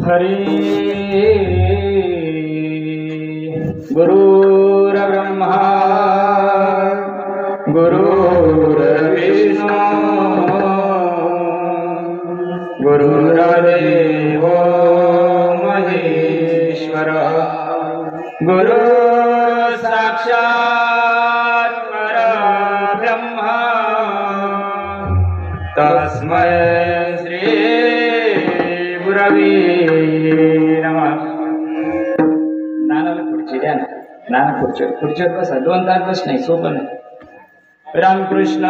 हरे गुरुर्ब्रह्मा गुरुर्विष्णु गुरुर्देव महेश्वर गुरु साक्षात् परब्रह्म तस्मै श्री गुरवे नमः. नानाला खुर्ची द्या ना. नाना खुर्चीवर बसा. 2 तास बस नाही, सोपं नाही. रामकृष्ण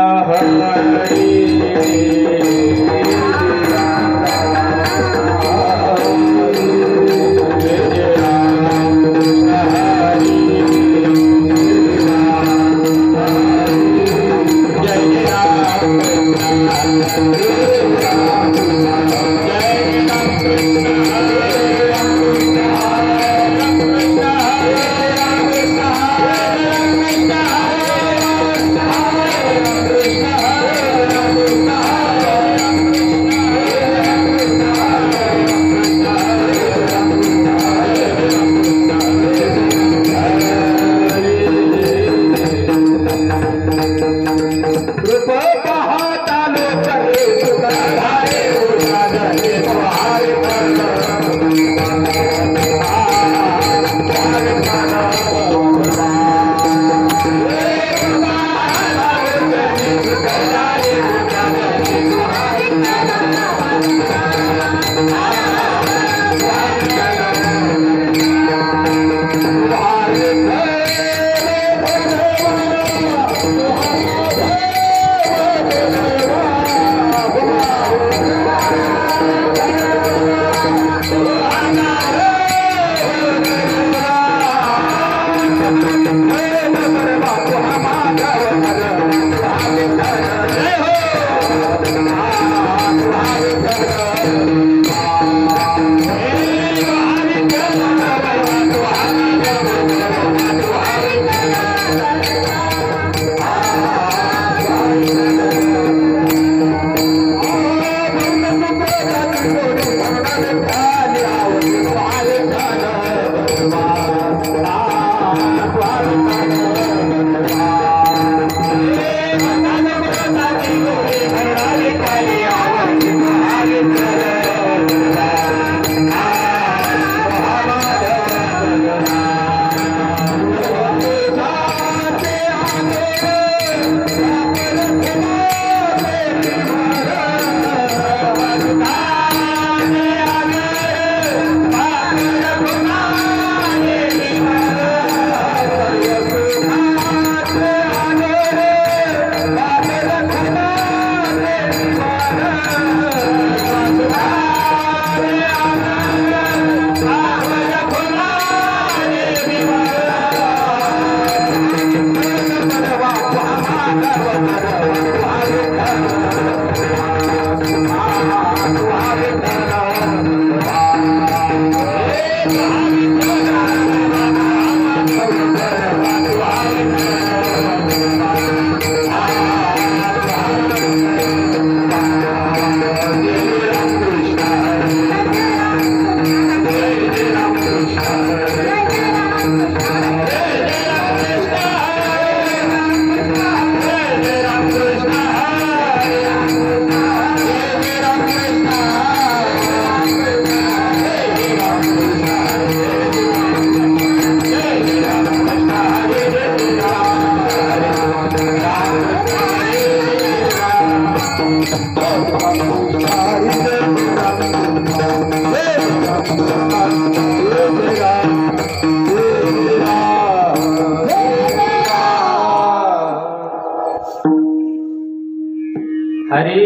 हरी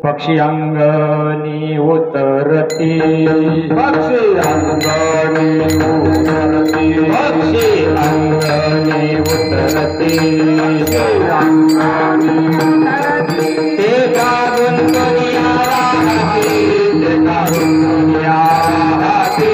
पक्षी अंगणी उतरती पक्षी अंगणी उतरती पक्षी अंगणी उतरती ते गाऊन दुनिया राहते ते गाऊन दुनिया राहते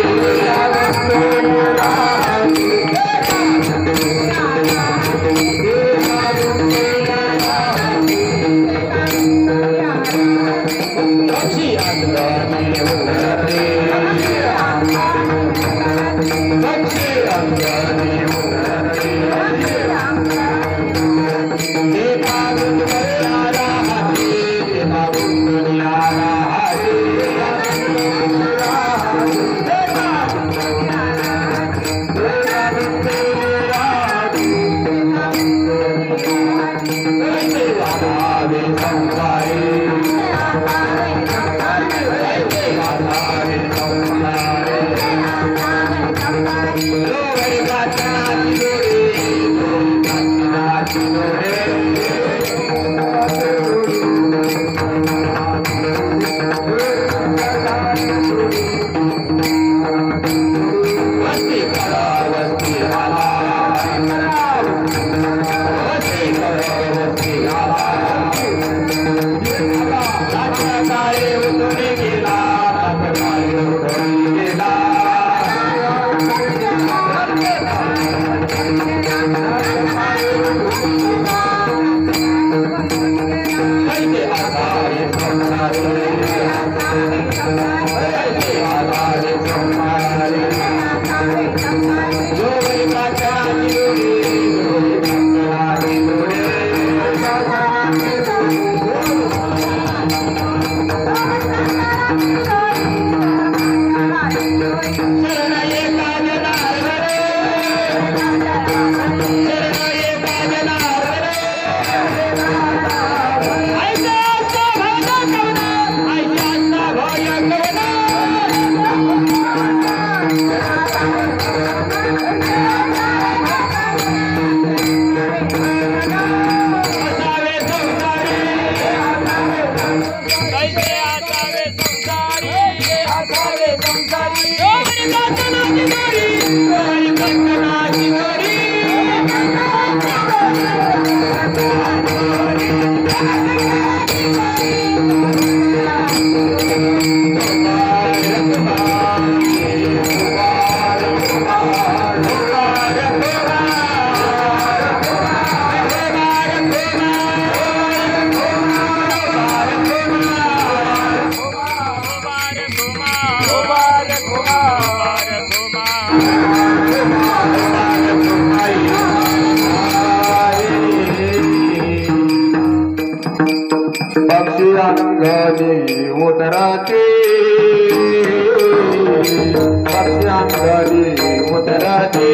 अंगणी उतरते पक्षी अंगणी उतरते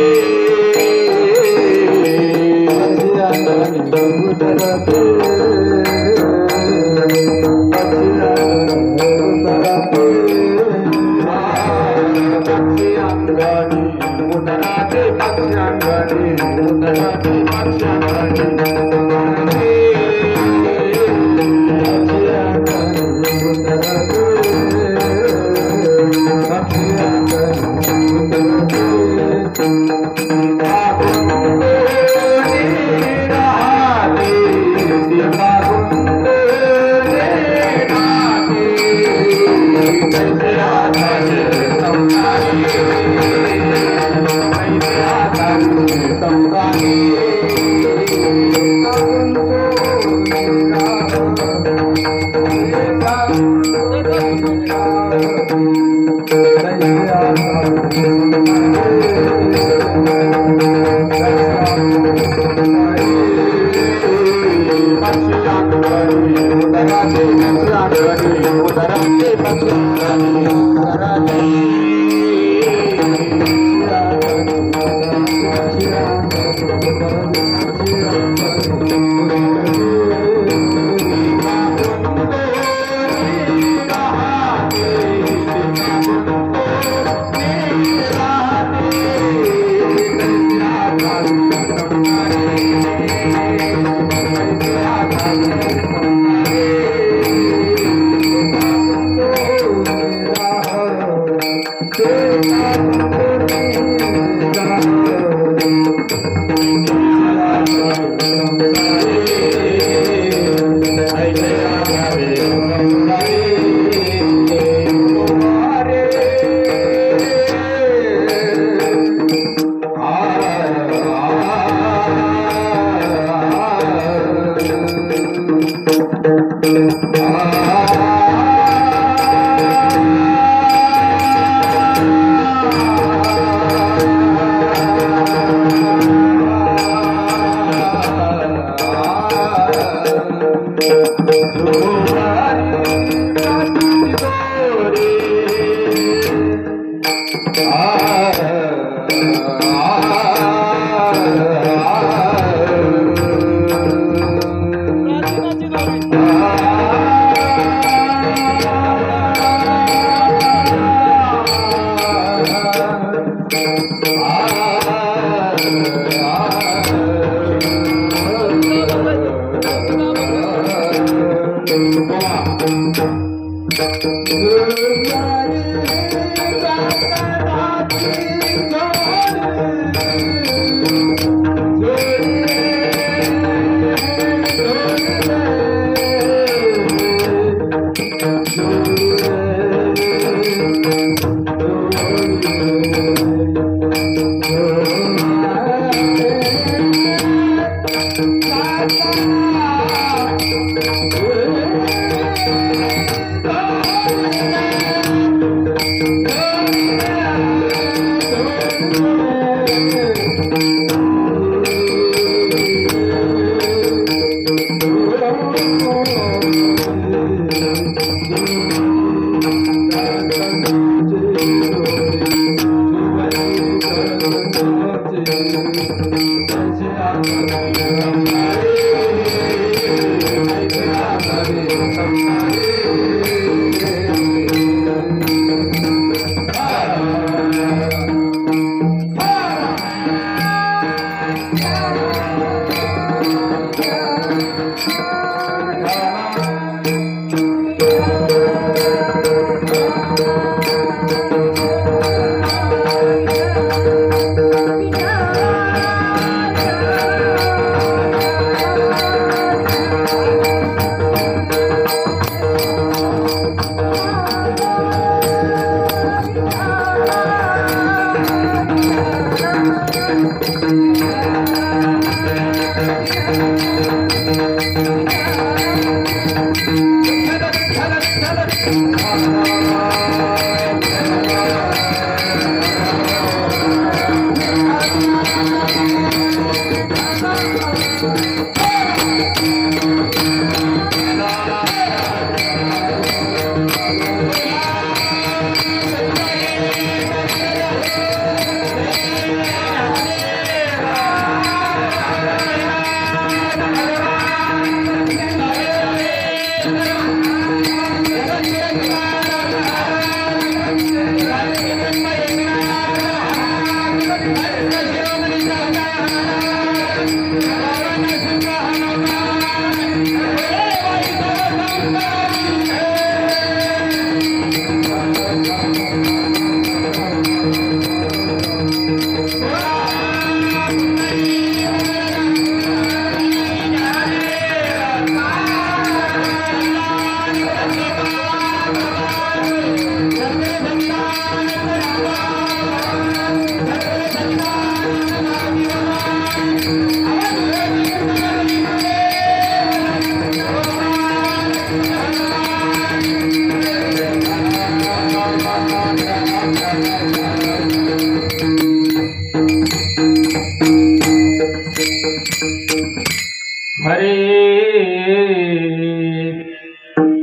हरे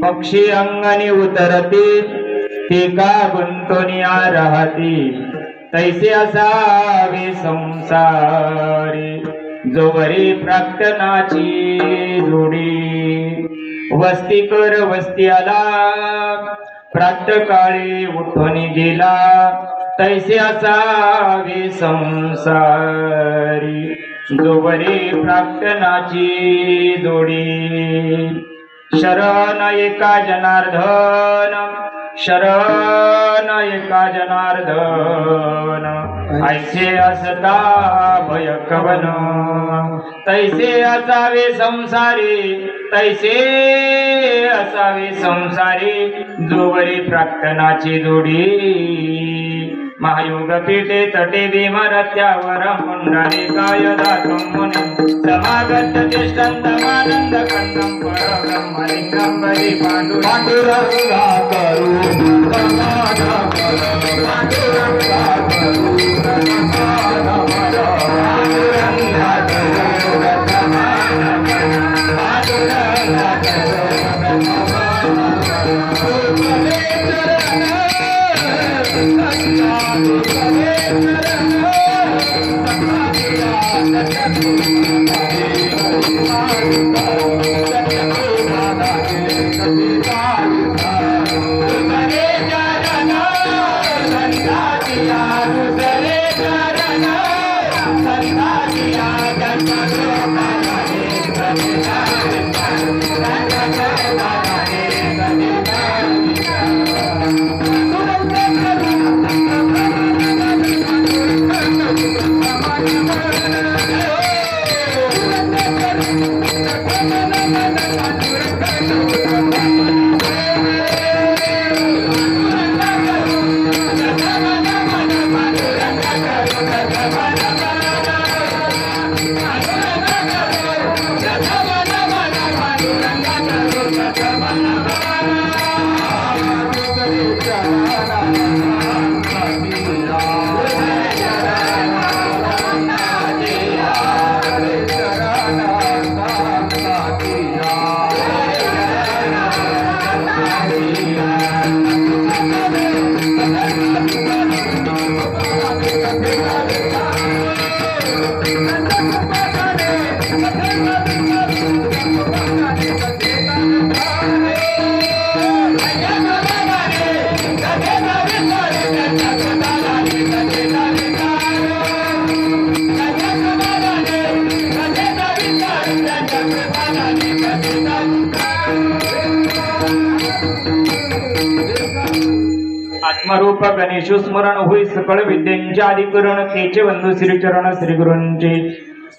पक्षी अंगणी उतरती ती का गुंतोनिया राहती तैसे असावे संसारी जोवरी प्रार्थनाची जोडी वस्ती कर वस्ती आला प्रातकाळी उठून गेला तैसे असावे संसारी जोवरी प्रार्थनाची जोडी शरण एका जनार्दन शरण एका जनार्दन ऐसे असता भय कवन तैसे असावे संसारी तैसे असावे संसारी जोवरी प्रार्थनाची जोडी महायोग पीठे तटे भीमरथ्यावर पुंडरी काय दातुं मुनी समागत तिष्ठन्तमानंद खंडं परब्रह्मलिंगं बली पांडुरंगा करू समाधान पांडुरंगा करू समाधान पांडुरंगा करू समाधान पांडुरंगा आत्मरूप गणेशु स्मरण होई सकळ विद्यांचे आदिकरण तेचे बंधू श्रीचरण श्री गुरूंचे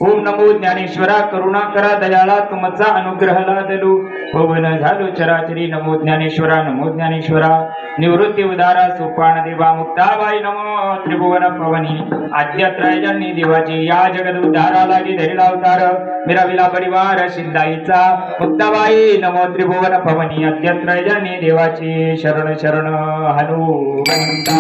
ओम नमो ज्ञानेश्वरा करुणा करा दयाळा तुमचा अनुग्रह लादलू भवन झालो चराचरी नमो ज्ञानेश्वरा निवृत्ती उदारा सोपान देवा मुक्ताबाई नमो त्रिभुवन पवनी आद्यत्रयजन्य देवाची या जगद उद्धारा लागी धरिला अवतार मिराविला परिवार सिद्धाईचा मुक्ताबाई नमो त्रिभुवन पवनी आद्यत्रयजन्य देवाची शरण शरण हनुमंता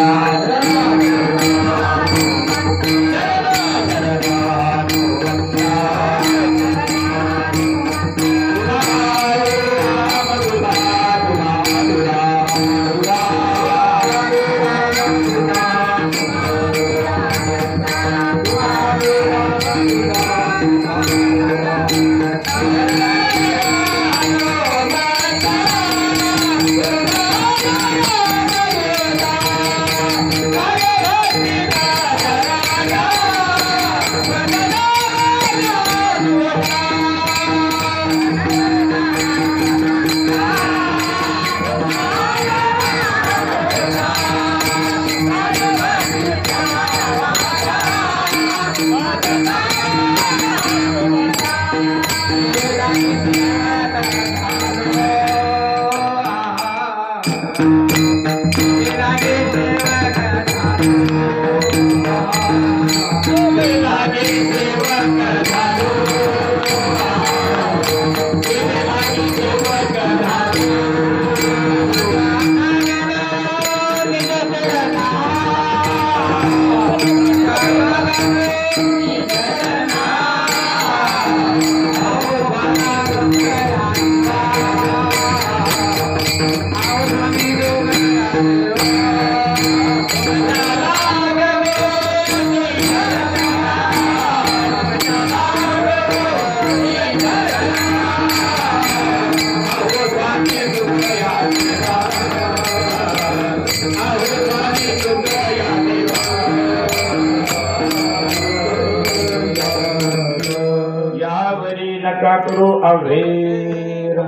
नका करू अवेर.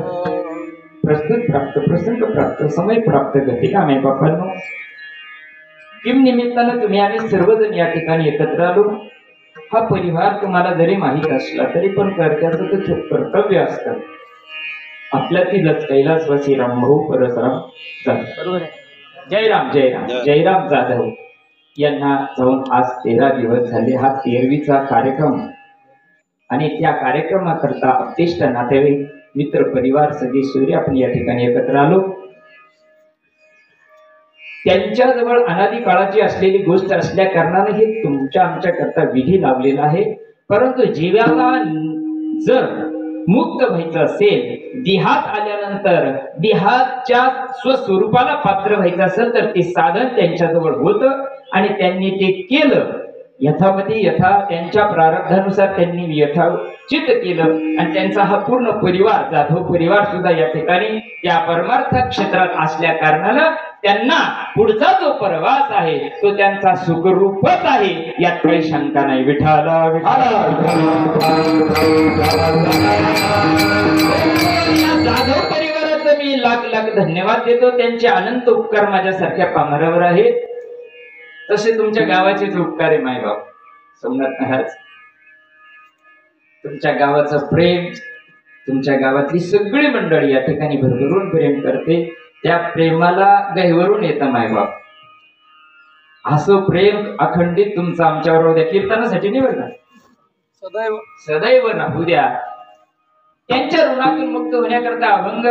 प्रस्तुत प्राप्त, प्रसंग प्राप्त, समय प्राप्त, गती कामे बापांनो. किम निमित्तानं तुम्ही आम्ही सर्वजण या ठिकाणी एकत्र आलो. हा परिवार तुम्हाला जरी माहीत असला तरी पण कर्त्याचं ते कर्तव्य असतं. आपल्यातीलच कैलासवासी रामभाऊ परसराम जाधव, जयराम जयराम जयराम जाधव यांना जाऊन आज 13 दिवस झाले. हा 13वीचा कार्यक्रम आणि त्या कार्यक्रमाकरता अपेष्ट नातेवाईक मित्र परिवार सगळे सूर्य आपण या ठिकाणी एकत्र आलो. त्यांच्याजवळ अनादी काळाची असलेली गोष्ट असल्या कारणाने हे तुमच्या आमच्या करता विधी लावलेला आहे. परंतु जीवाला जर मुक्त व्हायचं असेल, देहात आल्यानंतर देहाच्या स्वस्वरूपाला पात्र व्हायचं असेल तर ते साधन त्यांच्याजवळ होतं आणि त्यांनी ते केलं. यथामती यथा त्यांच्या प्रारब्धानुसार त्यांनी यथाचित केलं आणि त्यांचा हा पूर्ण परिवार जाधव परिवार सुद्धा या ठिकाणी त्या परमार्थ क्षेत्रात असल्या कारणानं त्यांना पुढचा जो प्रवास आहे तो त्यांचा सुखरूपच आहे, यात काही शंका नाही. विठाला जाधव परिवाराचं मी लाख लाख धन्यवाद देतो. त्यांचे अनंत उपकार माझ्यासारख्या पामरावर आहेत. तसे तुमच्या गावाचेच उपकार आहे मायबाप. सोमनाथ महाराज, तुमच्या गावाचं प्रेम, तुमच्या गावातली सगळी मंडळी या ठिकाणी भरभरून प्रेम करते. त्या प्रेमाला गहिवरून येतं मायबाप. असं प्रेम अखंडित तुमचं आमच्यावर द्या. कीर्तनासाठी नाही बरं, सदैव सदैव राहू द्या. त्यांच्या ऋणातून मुक्त होण्याकरता अभंग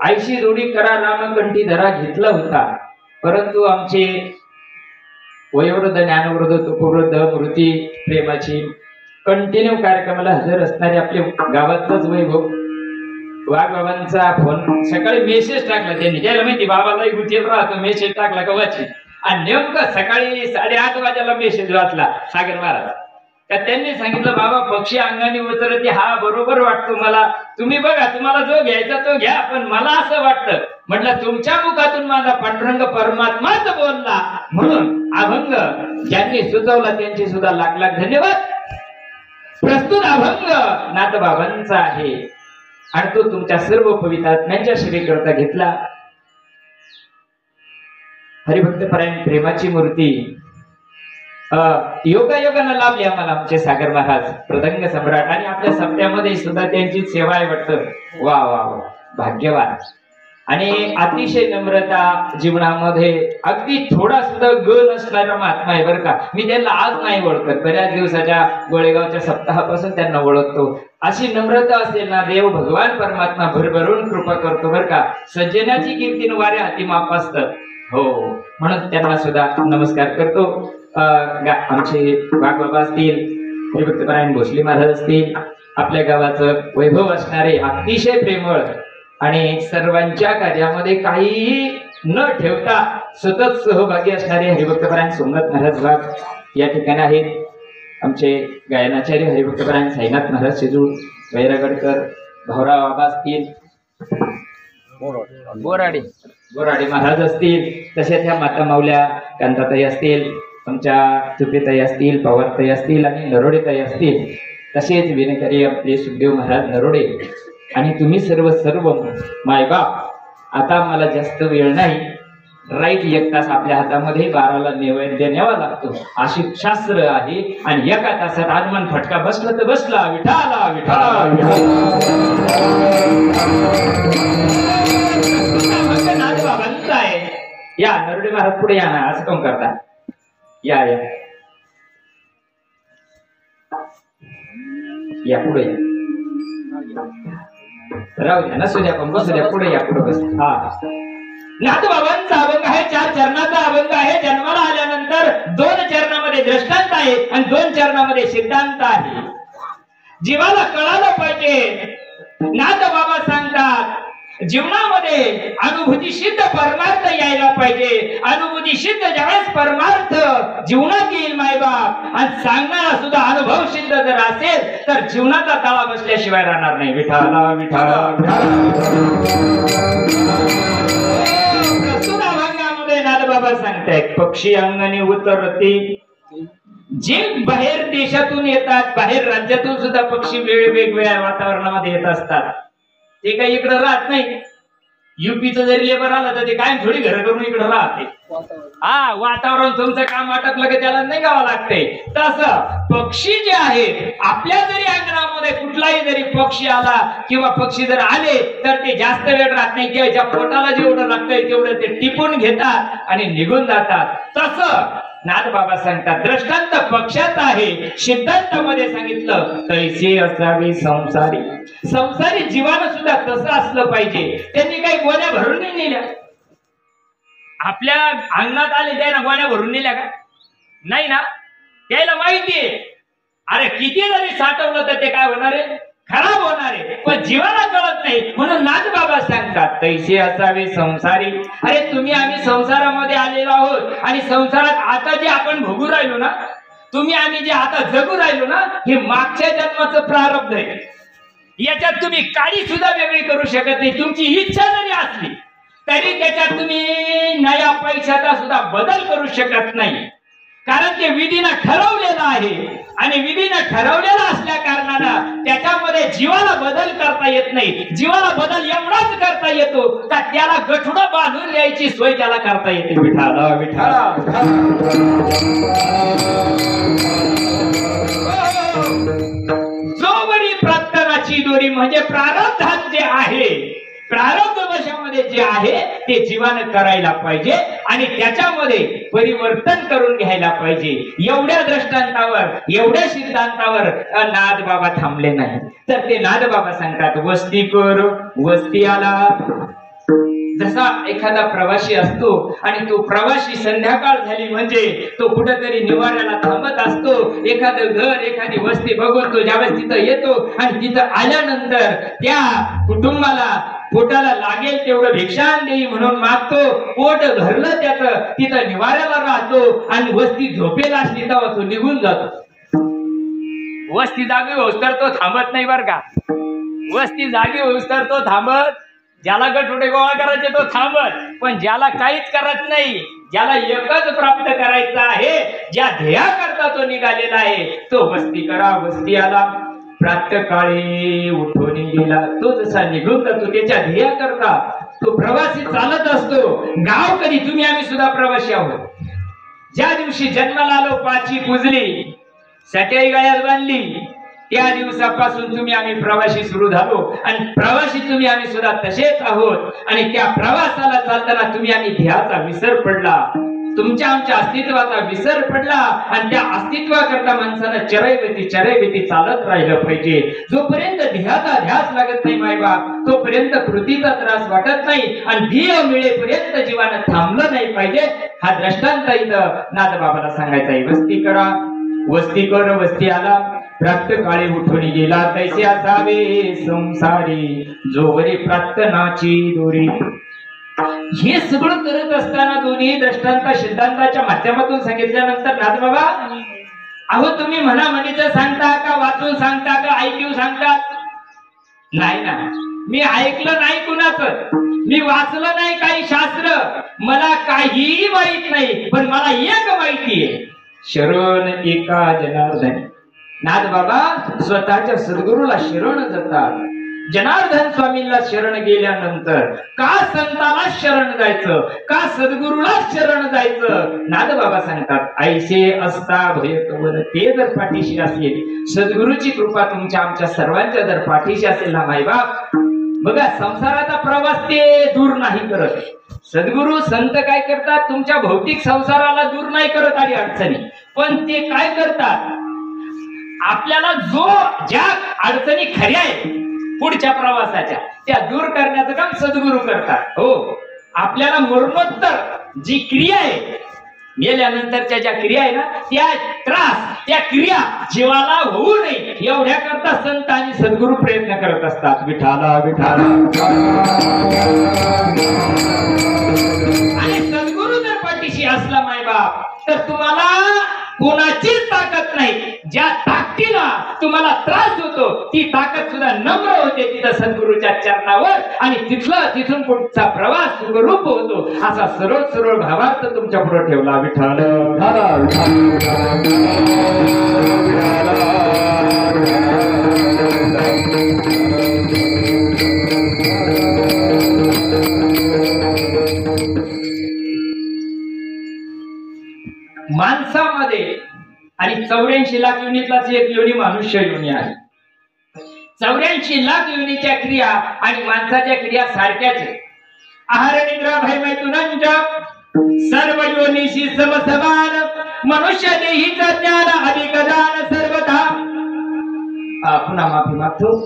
80 जोडी करा रामकंठी धरा घेतला होता. परंतु आमचे वयोवृद्ध ज्ञानवृद्ध तुपवृद्ध मूर्ती प्रेमाची कंटिन्यू कार्यक्रमाला हजर असणारे आपले गावातलंच वैभव वाघ बाबांचा फोन सकाळी मेसेज टाकला त्यांनी. ज्याला माहिती बाबाला गुतीत राहतो, मेसेज टाकला कवाची आणि नेमकं सकाळी 8:30 वाजेला मेसेज वाचला सागर महाराज का त्यांनी सांगितलं बाबा पक्षी अंगाने उतरते. हा बरोबर वाटतो मला. तुम्ही बघा, तुम्हाला जो घ्यायचा तो घ्या, पण मला असं वाटतं. म्हटलं तुमच्या मुखातून माझा पांडुरंग परमात्माच बोलला. म्हणून अभंग ज्यांनी सुचवला त्यांचे सुद्धा लाख लाख धन्यवाद. प्रस्तुत अभंग नाथबाबांचा आहे आणि तो तुमच्या सर्व पवित्रात्म्यांच्या सेवेकरता घेतला. हरिभक्तपरायण प्रेमाची मूर्ती योगायोगानं लाभली आम्हाला आमचे सागर महाराज प्रदंग सम्राट आणि आपल्या सप्त्यामध्ये सुद्धा त्यांची सेवा आहे वाटतं. वा वा वा, भाग्यवान. आणि अतिशय नम्रता जीवनामध्ये, अगदी थोडा सुद्धा ग नसणारा महात्मा आहे बरं का. मी त्यांना आज नाही ओळखत, बऱ्याच दिवसाच्या गोळेगावच्या सप्ताहापासून त्यांना ओळखतो. अशी नम्रता असेल ना, देव भगवान परमात्मा भरभरून कृपा करतो बरं का. सज्जनाची कीर्ती वाऱ्या हाती माप असतं. हो, म्हणून त्यांना सुद्धा नमस्कार करतो. आमचे वाघबाबा असतील, हरिभक्तपरायण भोसले महाराज असतील, आपल्या गावाचं वैभव असणारे अतिशय प्रेमळ आणि सर्वांच्या कार्यामध्ये काहीही न ठेवता सतत सहभागी असणारे हरिभक्तपरायण सोमनाथ महाराज वाघ या ठिकाणी आहेत. आमचे गायनाचार्य हरिभक्तपरायण साईनाथ महाराज शेजूळ, वैरागडकर, भाऊराव बाबा असतील, बोराडे महाराज असतील, तसेच ह्या माता माऊल्या कांताताई असतील, आमच्या तुपेताई असतील, पवारताई असतील आणि नरोडेताई असतील, तसेच विनकरी आपले सुखदेव महाराज नरोडे आणि तुम्ही सर्व मायबाप. आता मला जास्त वेळ नाही, राईट 1 तास आपल्या हातामध्ये 12ला नैवेद्य न्यावा लागतो अशी शास्त्र आहे. आणि 1 तासात आगमन फटका बसला तर बसला. विठाला विठाला नाथबाबांचा आहे. या नरोडे महाराज पुढे या ना, असं काम करता. या या या पुढे या, राहू द्या ना, सुद्या पण बसू द्या. पुढे या, पुढे बस. हा, नाथबाबांचा अभंग आहे. 4 चरणाचा अभंग आहे. जन्माला आल्यानंतर 2 चरणामध्ये दृष्टांत आहे आणि 2 चरणामध्ये सिद्धांत आहे. जीवाला कळालं पाहिजे. नाथबाबा सांगतात जीवनामध्ये अनुभूती सिद्ध परमार्थ यायला पाहिजे. अनुभूती सिद्ध ज्यावेळेस परमार्थ जीवनात येईल मायबाप आणि सांगणारा सुद्धा अनुभव सिद्ध जर असेल तर जीवनाचा तळा बसल्याशिवाय राहणार नाही. विठाला विठाला प्रस्तुत अभंगामध्ये नाथबाबा सांगतायत पक्षी अंगणी उतरती जे बाहेर देशातून येतात, बाहेर राज्यातून सुद्धा पक्षी वेगवेगळ्या वातावरणामध्ये येत असतात. ते काही इकडे राहत नाही. युपीचं जरी लेबर आलं तर ते काय थोडी घर करून इकडे राहते. वातावरण तुमचं काम आटपलं की त्याला नाही गावं लागते. तसं पक्षी जे आहेत आपल्या जरी अंगणामध्ये कुठलाही जरी पक्षी आला किंवा पक्षी जर आले तर ते जास्त वेळ राहत नाही. किंवा पोटाला जेवढं लागतंय तेवढं ते टिपून घेतात आणि निघून जातात. तसं नाथबाबा सांगतात दृष्टांत पक्षाचा आहे. सिद्धांतामध्ये सांगितलं तैसे असावे संसारी. संसारी जीवानं सुद्धा तसं असलं पाहिजे. त्यांनी काही गोण्या भरून नाही नेल्या. आपल्या अंगणात आले त्याला गोण्या भरून नेल्या का? नाही ना. त्याला माहितीये अरे किती जरी साठवलं तर ते काय होणार आहे, खराब होणार आहे. पण जीवाला कळत नाही. म्हणून नाथबाबा सांगतात तैसे असावे संसारी. अरे तुम्ही आम्ही संसारामध्ये आलेलो आहोत आणि संसारात आता जे आपण भोगू राहिलो ना, तुम्ही आम्ही जे आता जगू राहिलो ना, हे मागच्या जन्माचं प्रारब्ध आहे. याच्यात तुम्ही काळी सुद्धा वेगळी करू शकत नाही. तुमची इच्छा जरी असली तरी त्याच्यात तुम्ही नया पैशाचा सुद्धा बदल करू शकत नाही. कारण ते विधीनं ठरवलेलं आहे आणि विधीनं ठरवलेलं असल्या कारणानं त्याच्यामध्ये जीवाला बदल करता येत नाही. जीवाला बदल एवढाच करता येतो का त्याला गठुडं बांधून द्यायची सोय त्याला करता येते. विठाला विठाला जोवरी प्रार्थनाची दोरी म्हणजे प्रारब्धात जे आहे, प्रारब्ध वशामध्ये जे आहे ते जीवानं करायला पाहिजे आणि त्याच्यामध्ये परिवर्तन करून घ्यायला पाहिजे. एवढ्या दृष्टांतावर एवढ्या सिद्धांतावर नाथबाबा थांबले नाही. तर ते नाथबाबा सांगतात वस्ती कर वस्ती आला. जसा एखादा प्रवासी असतो आणि तो प्रवासी संध्याकाळ झाली म्हणजे तो कुठेतरी निवाऱ्याला थांबत असतो. एखादं घर एखादी वस्ती बघून तो ज्यावेळेस तिथं येतो आणि तिथं आल्यानंतर त्या कुटुंबाला पोटाला लागेल तेवढं भिक्षान देई म्हणून मागतो. पोट धरलं त्याचं तिथं निवाऱ्याला राहतो आणि वस्ती झोपेला असली तेव्हा तो निघून जातो. वस्ती जागी होस तर तो थांबत नाही बर का. वस्ती जागी होस तर तो थांबत. ज्याला गठुडे गोळा करायचे तो थांबत. पण ज्याला काहीच करत नाही, ज्याला एकच प्राप्त करायचं आहे, ज्या ध्येयाकरता तो निघालेला आहे तो वस्ती करा वस्ती आला. प्रातःकाळी उठून गेला. तो जसा निघून जातो त्याच्या ध्येयाकरता तो प्रवासी चालत असतो. गाव कधी तुम्ही आम्ही सुद्धा प्रवासी आहोत. ज्या दिवशी जन्माला आलो पाची पुजली सटई गळ्यात बांधली त्या दिवसापासून तुम्ही आम्ही प्रवासी सुरू झालो आणि प्रवासी तुम्ही आम्ही सुद्धा तसेच आहोत. आणि त्या प्रवासाला चालताना तुम्ही आम्ही ध्येयाचा विसर पडला. तुमच्या आमच्या अस्तित्वाचा विसर पडला आणि त्या अस्तित्वाकरता माणसानं चरैवेती चालत राहिलं पाहिजे. जोपर्यंत ध्येयाचा ध्यास लागत नाही मायबाप तोपर्यंत कृतीचा त्रास वाटत नाही आणि ध्येय मिळेपर्यंत जीवानं थांबलं नाही पाहिजे. हा दृष्टांत इथं नाथबाबाला सांगायचा आहे. वस्ती करा वस्ती कर वस्ती आला. प्रातःकाळी उठून गेला तैसे असावे संसारी. जोवरी प्रार्थनाची दोरी. हे सगळं करत असताना दोन्ही दृष्टांत सिद्धांताच्या माध्यमातून सांगितल्यानंतर नाथबाबा अहो तुम्ही म्हणा म्हणीचं सांगता का वाचून सांगता का ऐकून सांगता? नाही ना. मी ऐकलं नाही कुणाचं, मी वाचलं नाही काही शास्त्र, मला काहीही माहित नाही. पण मला एक माहिती आहे शरण एका जनार्दन. नाथबाबा स्वतःच्या सद्गुरूला शरण जातात. जनार्दन स्वामींना शरण गेल्यानंतर का संताला शरण जायचं, का सद्गुरूला शरण जायचं? नाथबाबा सांगतात ऐसे असता भय कवल. ते जर पाठीशी असेल, सद्गुरूची कृपा तुमच्या आमच्या सर्वांच्या जर पाठीशी असेल ना मायबाप, बघा संसाराचा प्रवास ते दूर नाही करत. सद्गुरू संत काय करतात तुमच्या भौतिक संसाराला दूर नाही करत आणि अडचणी, पण ते काय करतात आपल्याला जो ज्या अडचणी खऱ्या आहेत पुढच्या प्रवासाच्या त्या दूर करण्याचं काम सद्गुरू करतात. हो, आपल्याला मरणोत्तर जी क्रिया आहे गेल्यानंतरच्या ज्या क्रिया आहे ना त्या त्रास त्या क्रिया जीवाला होऊ नये एवढ्या करता संत आणि सद्गुरू प्रयत्न करत असतात. विठाला विठाला. आणि सद्गुरू जर पाठीशी असला मायबाप तर तुम्हाला कोणाचीच ताकद नाही. ज्या ताकदीनं तुम्हाला त्रास होतो ती ताकद सुद्धा नम्र होते तिथं सद्गुरूच्या चरणावर आणि तिथून पुढचा प्रवास सुखरूप होतो असा सरळ भावार्थ तुमच्या पुढे ठेवला विठ्ठल. माणसामध्ये आणि 84 लाख योनीतलाच एक योनी मनुष्य योनी आहे. 84 लाख योनीच्या क्रिया आणि माणसाच्या क्रिया सारख्याच आहेत. आहार निद्रा भय मैथुनंच सर्व योनीशी समसमान मनुष्य देहीचं ज्ञान अधिक दान सर्वथा. पुन्हा माफी मागतो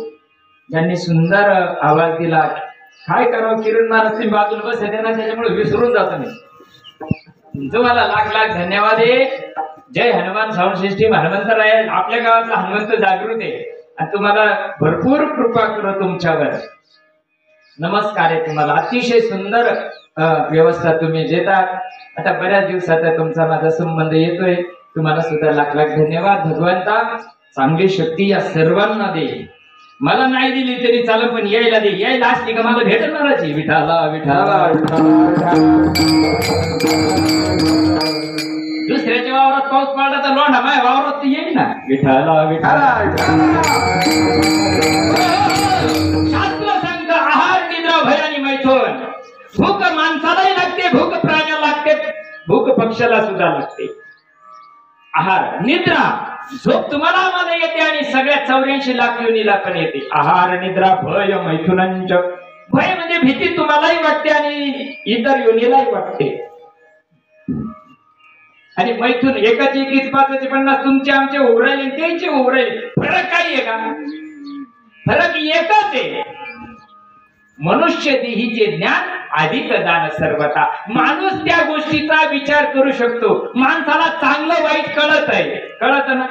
ज्यांनी सुंदर आवाज दिला. काय करावं किरण महाराज बाजूला बसते ना त्याच्यामुळे विसरून जातो मी. तुम्हाला लाख लाख धन्यवाद आहे. जय हनुमान साऊंड सिस्टीम. हनुमंतराय आपल्या गावातला हनुमंत जागृत आहे आणि तुम्हाला भरपूर कृपा करतो तुमच्यावर. नमस्कार आहे तुम्हाला. अतिशय सुंदर व्यवस्था तुम्ही देतात. आता बऱ्याच दिवसाचा तुमचा माझा संबंध येतोय. तुम्हाला सुद्धा लाख लाख धन्यवाद. भगवंता चांगली शक्ती या सर्वांना दे. मला नाही दिली तरी चालेल पण यायला दे. यायला असली का मला भेटणारच आहे. विठाला विठाला दुसऱ्याच्या वावरात पाऊस पडला तर लोंढा माझ्या वावरात येईल ना. विठाला विठाला शास्त्र सांगतं आहार निद्रा भय आणि मैथुन. भूक माणसालाही लागते, भूक प्राण्याला लागते, भूक पक्षाला सुद्धा लागते. आहार निद्रा झोप तुम्हाला आम्हाला येते आणि सगळ्या 84 लाख योनीला पण येते. आहार निद्रा भय मैथुनंच. भय म्हणजे भीती तुम्हालाही वाटते आणि इतर योनीलाही वाटते. आणि मैथून एकाची 21 पाचाची 50 तुमचे आमचे उभरायले त्यांचे उभरायले. फरक काही आहे का? फरक एकच आहे. मनुष्य देहीचे ज्ञान अधिक दान सर्वथा. माणूस त्या गोष्टीचा विचार करू शकतो. माणसाला चांगलं वाईट कळत आहे. कळत ना.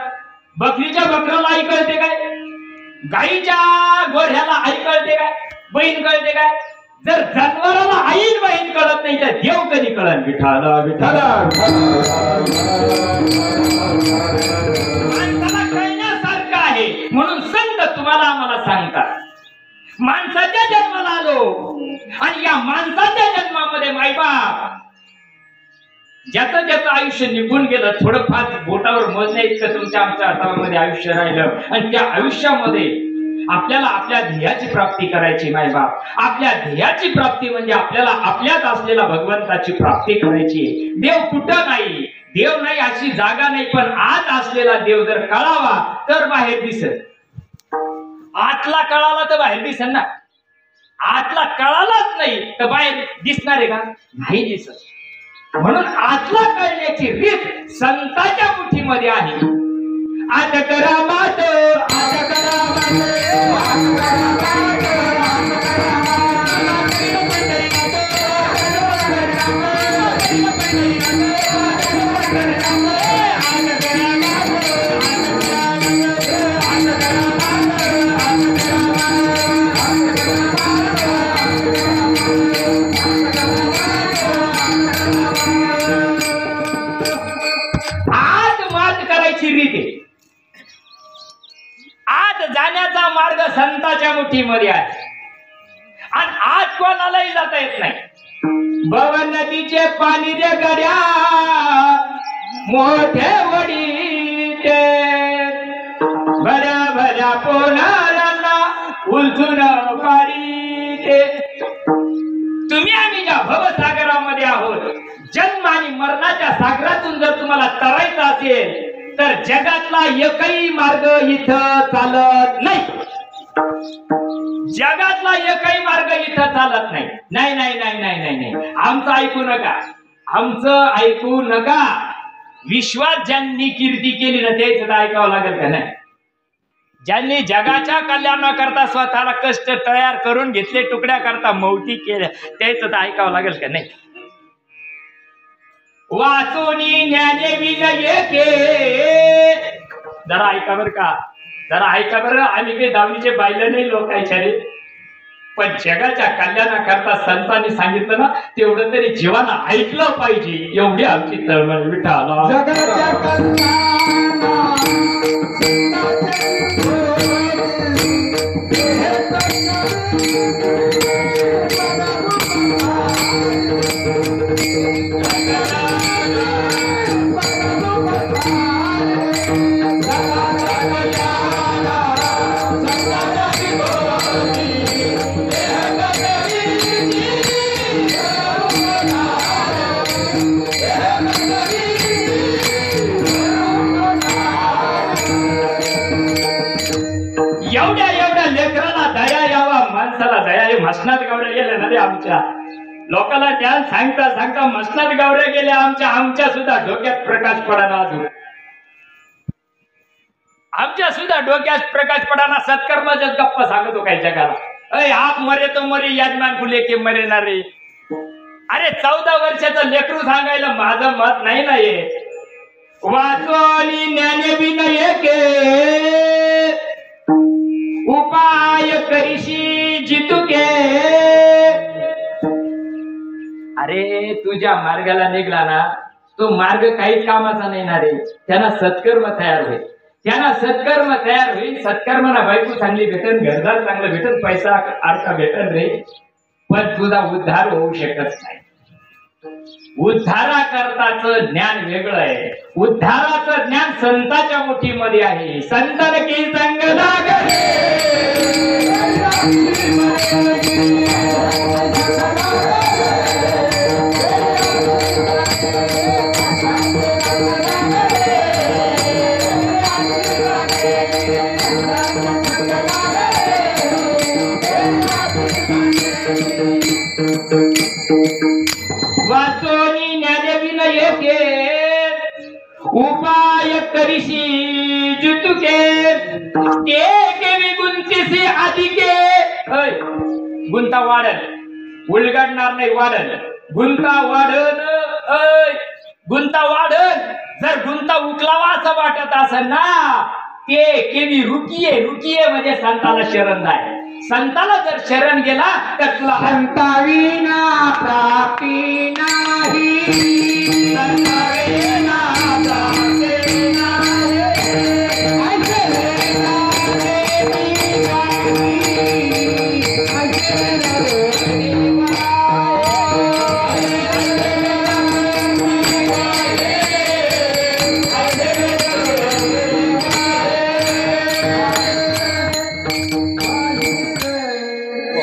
बकरीच्या बकराला आई कळते काय? गाईच्या गोऱ्याला आई कळते काय? बहीण कळते काय? जर जनावराला आईन बहीण कळत नाही तर देव कधी कळन? विठाला विठाला माणसाला कळण्यासारखं आहे म्हणून संत तुम्हाला आम्हाला सांगतात. माणसाच्या जन्माला आलो आणि या माणसाच्या जन्मामध्ये मायबाप ज्याचं आयुष्य निघून गेलं थोडंफार बोटावर मोजण्या इतकं तुमच्या आमच्या हातामध्ये आयुष्य राहिलं आणि त्या आयुष्यामध्ये आपल्याला आपल्या ध्येयाची प्राप्ती करायची. मायबाप आपल्या ध्येयाची प्राप्ती म्हणजे आपल्याला आपल्यात असलेला भगवंताची प्राप्ती करायची. देव कुठं नाही, देव नाही अशी जागा नाही, पण आत असलेला देव जर कळावा तर बाहेर दिसेल. आतला कळाला तर बाहेर दिसेल ना. आतला कळालाच नाही तर बाहेर दिसणार आहे का? नाही दिसत. म्हणून आतला कळण्याची रीत संतांच्या मुठीमध्ये आहे. आत करा मात, आत करा जाण्याचा मार्ग संतांच्या मुठीमध्ये आहे आणि आज कोणालाही जाता येत नाही. भव नदीचे पाणी दे गड्या मोठे वडीचे भल्या भल्या पोनाऱ्यांना उलझून पाडीते. तुम्ही आम्ही ज्या भवसागरामध्ये आहोत, जन्म आणि मरणाच्या सागरातून जर तुम्हाला तरायचं असेल तर जगातला एकही मार्ग इथं चालत नाही. जगातला एकही मार्ग इथं चालत नाही. नाही नाही नाही नाही नाही नाही आमचं ऐकू नका, आमचं ऐकू नका. विश्वात ज्यांनी कीर्ती केली ना तेच ऐकावं लागेल का? नाही. ज्यांनी जगाच्या कल्याणाकरता स्वतःला कष्ट तयार करून घेतले, तुकड्या करता मौती केल्या, तेच ऐकावं लागेल का? नाही. वाचोनी ज्ञाने विजय के. जरा ऐका बर का, जरा ऐका बरं. आम्ही काही दावणीचे बायले नाही लोकांच्या रे, पण जगाच्या कल्याणाकरता संतांनी सांगितलं ना तेवढं तरी जीवाला ऐकलं पाहिजे. एवढी आमची तळमळ. विठाला जगाच्या मसनात गावऱ्या गेल्या ना रे आमच्या लोकांना ज्ञान सांगता सांगता मसनात गावऱ्या गेल्या आमच्या सुद्धा डोक्यात प्रकाश पडाना अजून आमच्या सुद्धा डोक्यात प्रकाश पडाना सत्कर्माच्याच गप्पा सांगतो काही जगाला अय आप मरे तो मरे यजमान फुले के मरे ना रे अरे 14 वर्षाचं लेकरू सांगायला माझं मत नाही ना हे वाचो आणि ज्ञाने बी नाही के उपाय करीशी जितुके अरे तुझ्या मार्गाला निघला ना तो मार्ग काहीच कामाचा नाही ना रे त्यांना सत्कर्म तयार होईल सत्कर्माला बायको चांगली भेटन घरदार चांगलं भेटन पैसा अडका भेटन रे पण तुझा उद्धार होऊ शकत नाही उद्धारा करताच ज्ञान वेगळं आहे उद्धाराचं ज्ञान संताच्या मुठीमध्ये आहे संतन की संग लागले वाचोनी ज्ञानविन येके उपाय करीशी जुतुके ते केवी गुंतीसी अधिके गुंता वाढल उलगडणार नाही वाढल गुंता वाढल जर गुंता उकलावा असं वाटत असेल ना ते केवी रुकिये म्हणजे संताला शरण जाय संताला जर शरण गेला तर तुला संताविना प्राप्ती नाही संताविना प्राप्ती नाही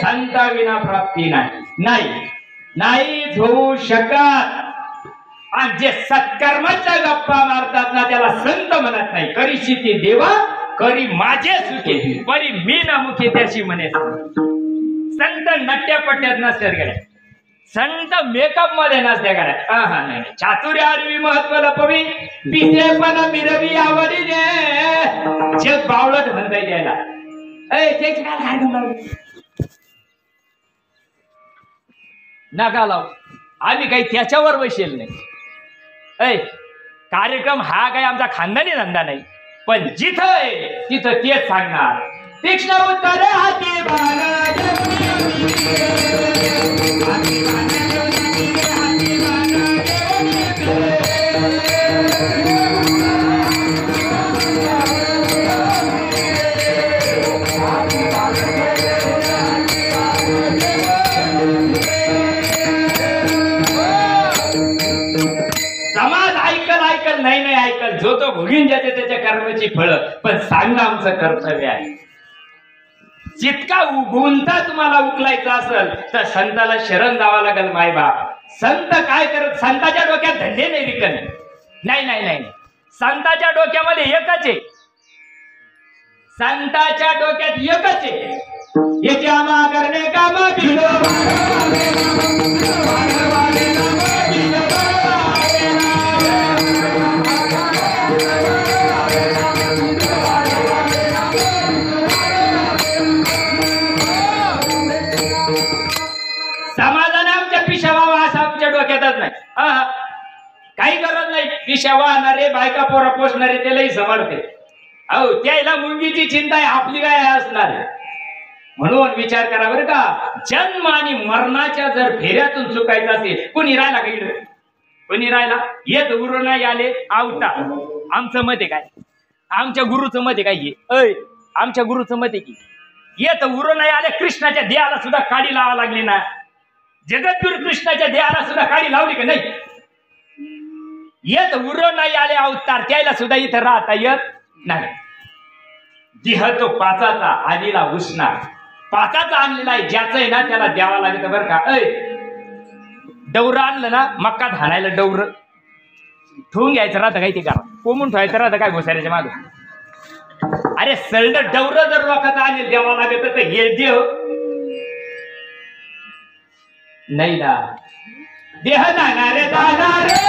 संताविना प्राप्ती नाहीच होऊ शकत आणि जे सत्कर्माच्या गप्पा मारतात ना त्याला संत म्हणत नाही करीशी ती देवा करी माझे सुखे परी मी ना मुखे त्याशी म्हणे संत नट्यापट्ट्यात नसतात गड्या संत मेकअप मध्ये नसत्या गड्या नाही चातुर्य आरवी महत्व लपवी पिसेपण मिरवी आवडीने जे बावळट म्हणता यायला त्याची काय नका लाव आम्ही काही त्याच्यावर बसेल नाही कार्यक्रम हा काही आमचा खानदानी धंदा नाही पण जिथं आहे तिथं तेच सांगणार तीक्ष्ण उत्तरे हाती नाही ऐकल जो तो भोगीन जाते त्याच्या कर्माची फळं पण सांगणं आमचं कर्तव्य आहे जितका गुंता तुम्हाला उकलायचा असेल तर संताला शरण जावं लागेल मायबाप संत काय करत संताच्या डोक्यात धंदे नाही विकन नाही संताच्या डोक्यामध्ये एकच आहे संताच्या डोक्यात एकच आहे याच्या करणे कामा समाधान आमच्या पिशा व्हावा असं आमच्या डोक्यातच नाही काही गरज नाही पिशा वाहणारे बायका पोरा पोसणारे त्यालाही समजते अहो त्याला मुंगीची चिंता आहे आपली काय असणार म्हणून विचार करा बरं का जन्म आणि मरणाच्या जर फेऱ्यातून चुकायचं असेल कोणी राहिला का इकडे कोणी राहिला येत उरून नाही आले आवता आमचं मत आहे काय आमच्या गुरुचं मत आहे काय अय आमच्या गुरुचं मत आहे की येत उर नाही आले कृष्णाच्या देहाला सुद्धा काडी लावा लागली ना जगद्गुरु कृष्णाच्या देहाला सुद्धा काडी लावली का नाही येत उर नाही आले अवतार त्याला सुद्धा इथं राहता येत नाही देह तो पाचाचा आलेला उष्णा पाचाचा आणलेला आहे ज्याचं आहे ना त्याला द्यावा लागतं बरं का अय डौर आणलं ना मक्का धानायला डौर ठेवून घ्यायचं राहतं काय ते करा कोमून ठेवायचं राहतं काय घोसाऱ्याच्या माग अरे सल्ड डौर जर लोकांचं आणेल द्यावा लागत तर हे देव नाही ना देह जाणार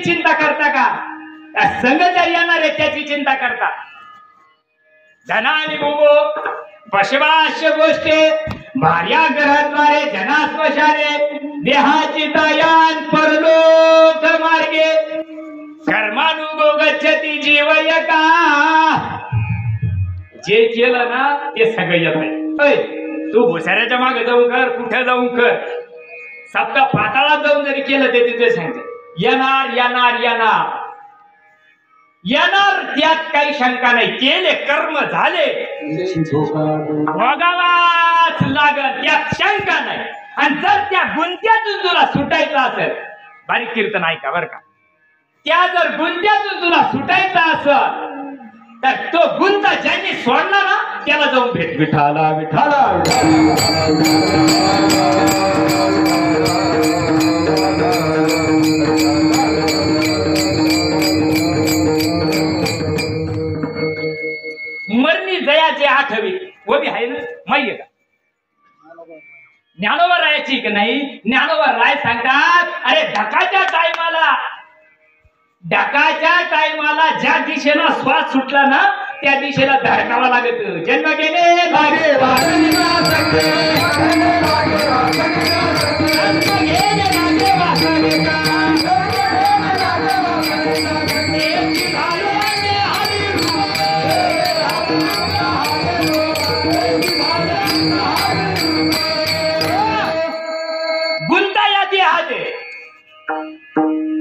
चिंता करता का संघचारी येणार आहे त्याची चिंता करता धना आणि भूमो पशवाश्य गोष्टी भार्या ग्रहद्वारे जनास्वशारे देहाची दयान परलोक मार्गे कर्मानुगो गच्छती जीवयका जे केलं ना ते सगळं येत आहे तू भुसाऱ्याच्या मागे जाऊन कर कुठे जाऊन कर सप्ता पाताळात जाऊन जरी केलं ते तिथे सांगते येणार येणार येणार येणार त्यात काही शंका नाही केले कर्म झाले भोगावाच लागत त्यात शंका नाही आणि जर त्या गुंत्यातून तुला सुटायचं असेल बारीक कीर्तन ऐका बरं का त्या जर गुंत्यातून तुला सुटायचं असेल तर तो गुंता ज्यांनी सोडला ना त्याला जाऊन भेट विठाला विठाला मरणी जयाचे आठवी वो भी आहे ना माहिती का ज्ञानोबा रायाची की नाही ज्ञानोबा राय सांगतात अरे ढकाच्या टायमाला ज्या दिशेला श्वास सुटला ना त्या दिशेला धडकावा लागत जन्म गेले भागे गुंता या देहात आहे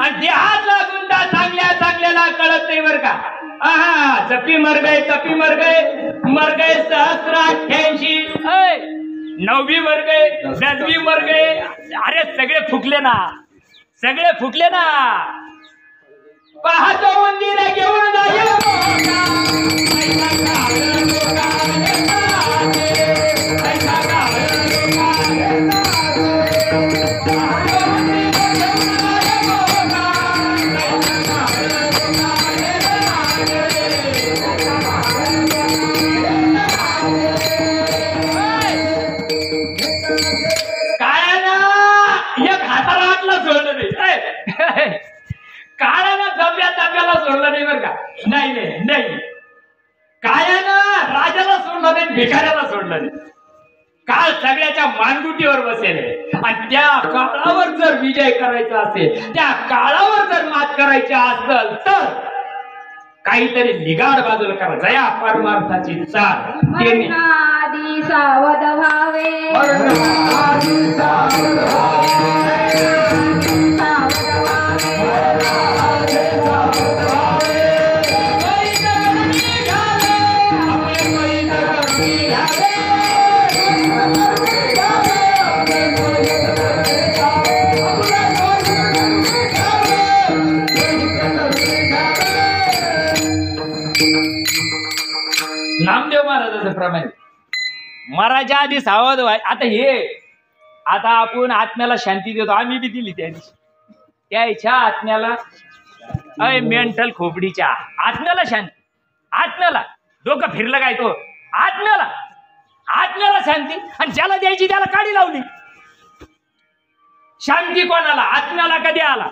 आणि देहातला गुंता चांगल्याला कळत नाही बर का जपी मर गए तपी मर गए सहस्र88 9वी मर गए 10वी मर गए अरे सगळे फुकले ना पाहतो मंदिर घेऊन काळाला दब्याला सोडलं नाही बरं का नाही काळानं राजाला सोडलं नाही भिकाऱ्याला सोडलं नाही काळ सगळ्याच्या मानगुटीवर बसेल आणि त्या काळावर जर विजय करायचा असेल त्या काळावर जर मात करायची असेल तर काहीतरी निगाड बाजूला करा जया परमार्थाची चाल आधी सावध व्हावे नामदेव महाराजाचं प्रमाणे मराच्या आधी सावध व्हाय आता आपण आत्म्याला शांती देतो आम्ही बी दिली त्या दिवशी त्याच्या आत्म्याला मेंटल खोपडीच्या आत्म्याला शांती आत्म्याला डोकं फिरलं काय तो आत्म्याला शांती, आणि ज्याला द्यायची त्याला काडी लावली. शांती कोणाला? आत्म्याला कधी आला?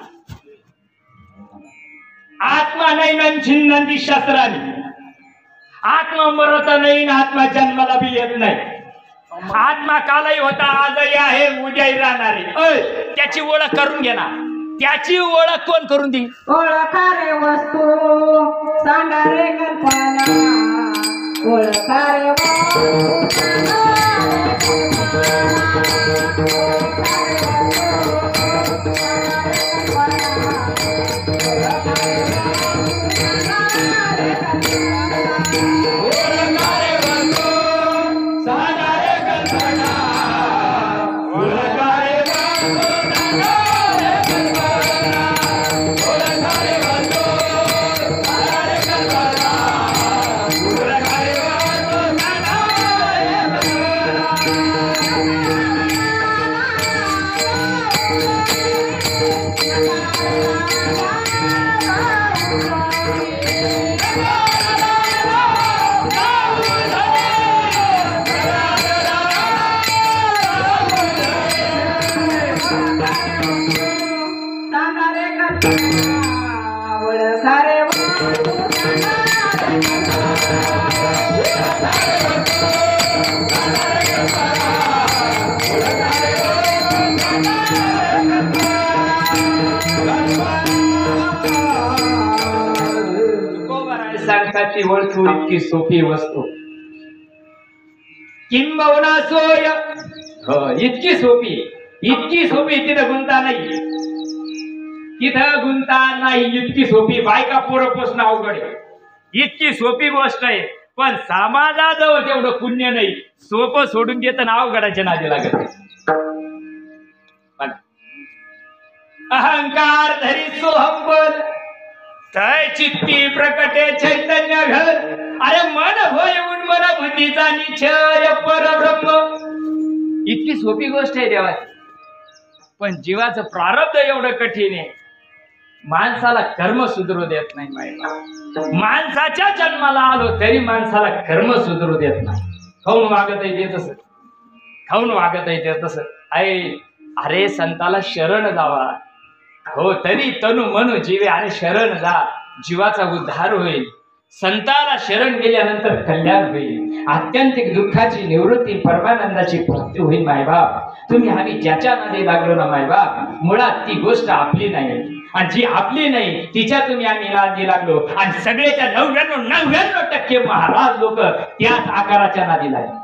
आत्मा नाही ना छिन्नंदी शस्त्राने. आत्मा मरत नाही, आत्मा जन्माला बी येत नाही. आत्मा कालही होता, आजही आहे, उद्याही राहणार आहे. त्याची ओळख करून घे ना. त्याची ओळख कोण करून देईल? ओळखा रे वस्तू सांगा रे कल्पना, ओळखा रे सांगताची ओळखू इतकी सोपी वस्तू किंबहुना सोय. इतकी सोपी तिथं गुंता नाही, इतकी सोपी. बायका पोरं पोसणं अवघड आहे, इतकी सोपी गोष्ट आहे. पण समाजाजवळ तेवढं पुण्य नाही. सोपं सोडून घेत ना अवघडाच्या नादी लागत. अहंकार धरी सोहम बोल, तय चित्ती प्रकटे चैतन्य घर. अरे मन होय उन्मन बुद्धीचा निश्चय परब्रह्म. इतकी सोपी गोष्ट आहे देवाची, पण जीवाचं प्रारब्ध एवढं कठीण आहे. माणसाला कर्म सुधरू देत नाही. माणसाच्या जन्माला आलो तरी माणसाला कर्म सुधरू देत नाही. खाऊन वागत येते तसं. अरे संताला शरण जावा. हो, तरी तनु मनु जीवे आणि शरण जा, जीवाचा उद्धार होईल. संताला शरण गेल्यानंतर कल्याण होईल. आत्यंतिक दुःखाची निवृत्ती, परमानंदाची प्राप्ती होईल. मायबाप, तुम्ही आम्ही ज्याच्या नादी लागलो ना मायबाप, मुळात ती गोष्ट आपली नाही, आणि जी आपली नाही तिच्या तुम्ही आम्ही नादी लागलो. आणि सगळ्याच्या 99% महाराज लोक त्याच आकाराच्या नादी लागले.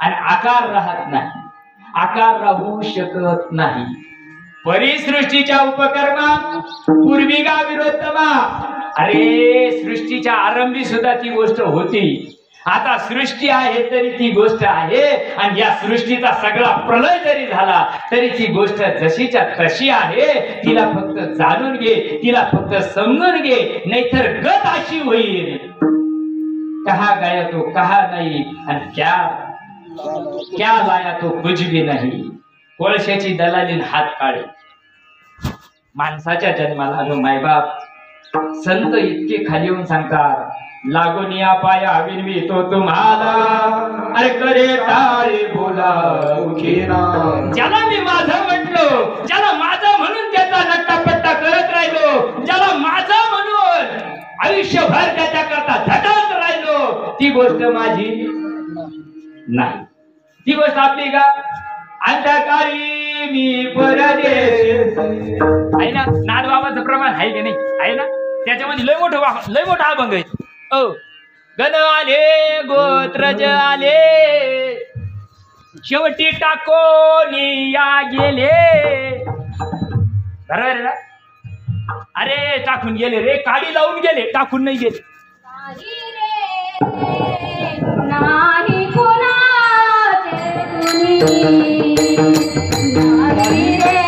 आणि आकार राहत नाही, आकार राहू शकत नाही. परिसृष्टीच्या उपकर्मा पूर्विका विरोधमा. अरे सृष्टीच्या आरंभी सुद्धा ती गोष्ट होती. आता सृष्टी आहे तरी ती गोष्ट आहे, आणि या सृष्टीचा सगळा प्रलय जरी झाला तरी ती गोष्ट जशीच्या तशी आहे. तिला फक्त जाणून घे, तिला फक्त समजून घे, नाहीतर गत अशी होईल. कहा गया तो कहा नाही, आणि क्या लाया तो कुछ भी नाही. कोळशाची दलालीन हात काढे. माणसाच्या जन्माला आलो मायबाप, संत इतके खाली येऊन सांगतात, लागून या पाया विनवितो तुम्हाला. अरे करे टाळे बोला उखीना. ज्याला मी माझं म्हटलो, ज्याला माझं म्हणून त्याचा नट्टापट्टा करत राहिलो, ज्याला माझं म्हणून आयुष्यभर त्याच्याकरता झटत राहिलो, ती गोष्ट माझी नाही. ती गोष्ट आपली का? अंधकारी मी परदेश आहे ना. नादबाबाचं प्रमाण आहे की नाही? आहे ना. त्याच्यामध्ये लय मोठा अभंग आहे. गण आले गोत्रज आले, शेवटी टाकोनी या गेले. बरोबर आहे ना? अरे टाकून गेले रे, काडी लावून गेले, टाकून नाही गेले. नाही कोणाचे कुणी, नाही रे,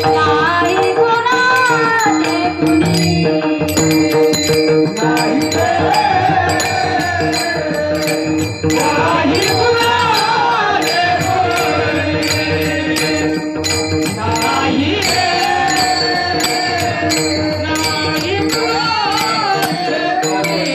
नाही कोणाचे कुणी, नाही रे, नाही कोणाचे कुणी, नाही रे, नाही कोणाचे कुणी.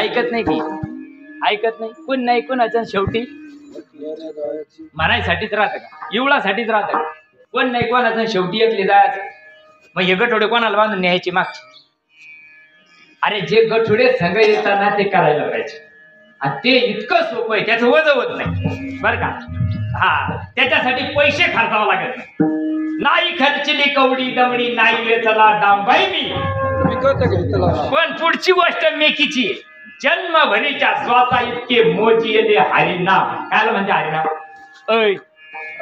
ऐकत नाही की ऐकत नाही कोण नाही कोणाचं शेवटी म्हणायसाठीच राहतं का इवळासाठीच राहतं का कोण नाही कोणाचं शेवटी एकली जायचं मग हे गठोडे कोणाला बांधून न्यायची मागची अरे जे गठोडे संघ येताना ते करायला पाहिजे आणि ते इतकं सोपं आहे त्याचं वजन होत नाही बरं का हा त्याच्यासाठी पैसे खर्चावं लागत नाही खर्चली कवडी दमडी नाही वेचला दामबाई मी पण पुढची गोष्ट मेकीची आहे. जन्मभरीच्या श्वासा इतके मोजी येते हरिनाम काय म्हणजे हरिनाम ऐ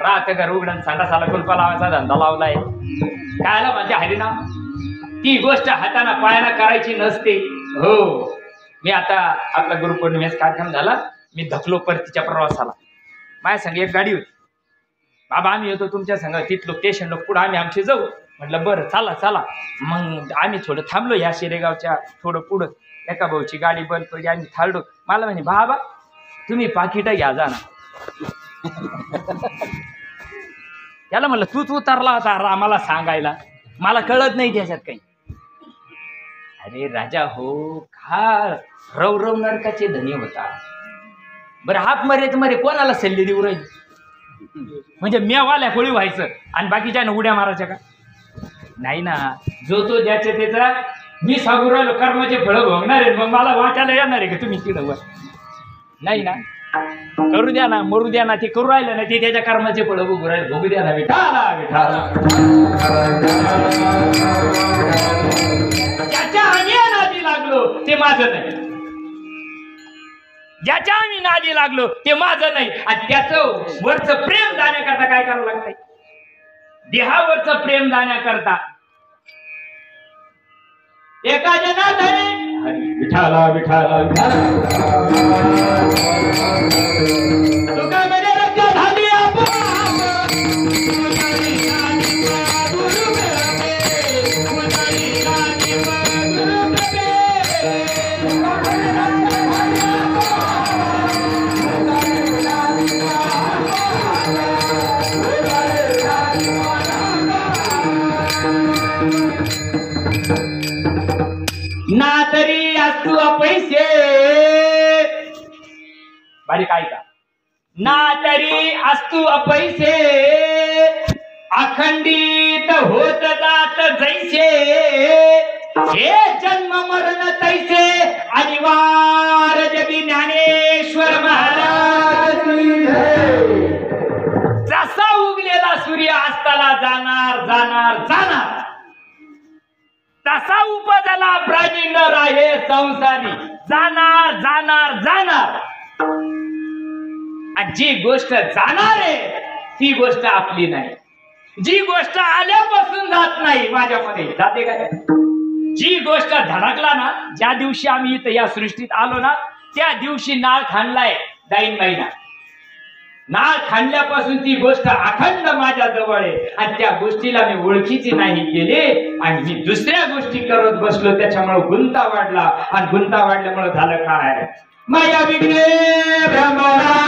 रात घर उघडून संडासाला कुलपा लावायचा धंदा लावलाय कायला म्हणजे हरिनाम ती गोष्ट हाताना पायाना करायची नसते हो मी आता आपला गुरुपौर्णिमेचा कार्यक्रम झाला मी धकलो परतीच्या प्रवासाला माझ्या संग एक गाडी होती बाबा आम्ही येतो तुमच्या संग तिथलो स्टेशनला पुढं आम्ही आमचे जाऊ म्हटलं बरं चला चला मग आम्ही थोडं थांबलो ह्या शिरेगावच्या थोडं पुढं एका भाऊची गाडी बंद पडली आम्ही थाळलो मला म्हणे बाबा तुम्ही पाकिटं घ्या जा ना त्याला म्हणलं तूच उतरला होता आम्हाला सांगायला मला कळत नाही त्याच्यात काही अरे राजा हो का रव नरकाचे धनी होता बरं हाप मरेच मरे कोणाला सल्ले देऊ राहील म्हणजे मेवाल्या कोळी व्हायचं आणि बाकीच्या उड्या मारायच्या का नाही ना जो तो ज्याच्या त्याचा मी सांगू राहिलो कर्माचे फळं भोगणार आहे मग मला वाटायला येणार आहे का तुम्ही तिकडं नाही ना करू द्या ना मरू द्या ना ते करू राहिलं ना ते त्याच्या कर्माचे फळं भोगू राहिले भोगू द्या ना विठाला विठाला ज्याच्या आम्ही नादी लागलो ते माझं नाही ज्याच्या आम्ही नादी लागलो ते माझं नाही आणि त्याचं वरचं प्रेम जाण्याकरता काय करावं लागतंय देहावरचं प्रेम जाण्याकरता एका जनार्दने विठाला विठाला तुका मध्ये रक्षा झाली ना तरी असतो पैसे बारीक ऐका ना तरी असतो पैसे अखंडित होत जात जैसे हे जन्म मरण तैसे अनिवार्य जगी ज्ञानेश्वर महाराज जसा उगलेला सूर्य अस्ताला जाणार जाणार जाणार तसा उपजला प्राणी न राहे संसारी जाणार जाणार जाणार आणि जी गोष्ट जाणार आहे ती गोष्ट आपली नाही जी गोष्ट आल्यापासून जात नाही माझ्यामध्ये जाते काय जी गोष्ट धडकला ना ज्या दिवशी आम्ही इथं या सृष्टीत आलो ना त्या दिवशी नाळ खाणलाय जाईन महिना नाळ खाणल्यापासून ती गोष्ट अखंड माझ्या जवळ आहे आणि त्या गोष्टीला मी ओळखीची नाही केली आणि मी दुसऱ्या गोष्टी करत बसलो त्याच्यामुळे गुंता वाढला आणि गुंता वाढल्यामुळे झालं काय माया विघ्ने भ्रमरा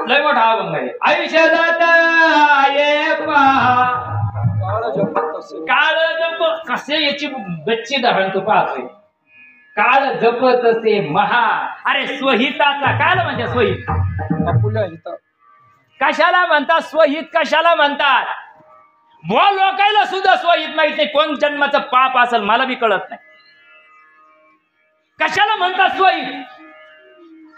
लय मोठा अभंग आहे आयुष्यात काळ कसे याची गच्ची धरण तो पाहतोय काळ जपत असे महा. अरे स्वहिताचा काल म्हणजे स्वहित कशाला म्हणतात? स्वहित कशाला म्हणतात? व लोकायला सुद्धा स्वहित माहित नाही. कोण जन्माचं पाप असेल मला बी कळत नाही. कशाला म्हणतात स्वहित?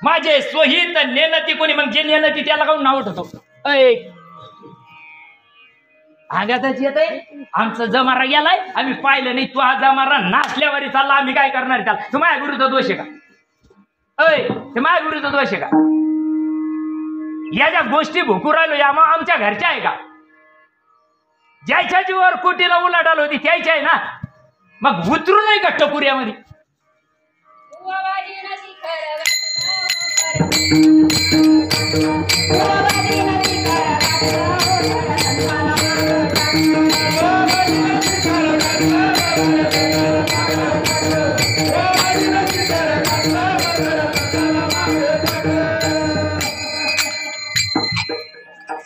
माझे स्वहित नेनती कोणी, मग जे नेनती त्याला काऊन नाव ठेवतो? अंगातच येत आहे. आमचा जमारा गेलाय, आम्ही पाहिलं नाही. तू हा जमारा नाचल्यावरी चालला, आम्ही काय करणार त्याला? तू माझ्या गुरुचा दोष आहे का? ते माझ्या गुरुचा दोष आहे का? या ज्या गोष्टी भुकू राहिलो या मग आमच्या घरच्या आहे का? ज्याच्या जीवावर कोटीला उलाढाल होती त्याच्या आहे ना. मग उतरू नाही का टकुऱ्यामध्ये?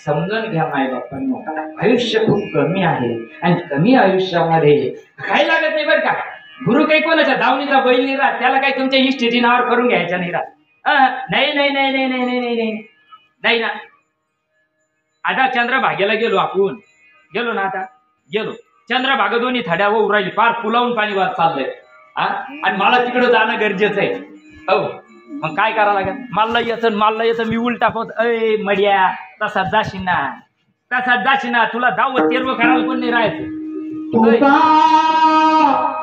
समजून घ्या माय बापांनो, आयुष्य खूप कमी आहे आणि कमी आयुष्यामध्ये काय लागत नाही बरं का. गुरु काही कोणाच्या दावणीचा बैल नाही राहत, त्याला काही तुमच्या इष्टेची नावावर करून घ्यायच्या नाही राहत. नाही नाही नाही नाही नाही नाही नाही नाही ना. आता चंद्रभागेला गेलो आपण, गेलो ना, आता गेलो चंद्रभागा दोन्ही थड्यावर उरायली, पार पुलावून पाणी वाद चाललंय. आणि मला तिकडं जाणं गरजेचं आहे. हो, मग काय करावं लागेल? मला येतं मी उलटा पोत. मड्या तसा जाशीना, तसा जाशीना. तुला दावत तेरव करायला कोण नाही राहायचं.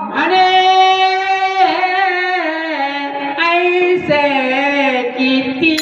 म्हणे ऐसे किती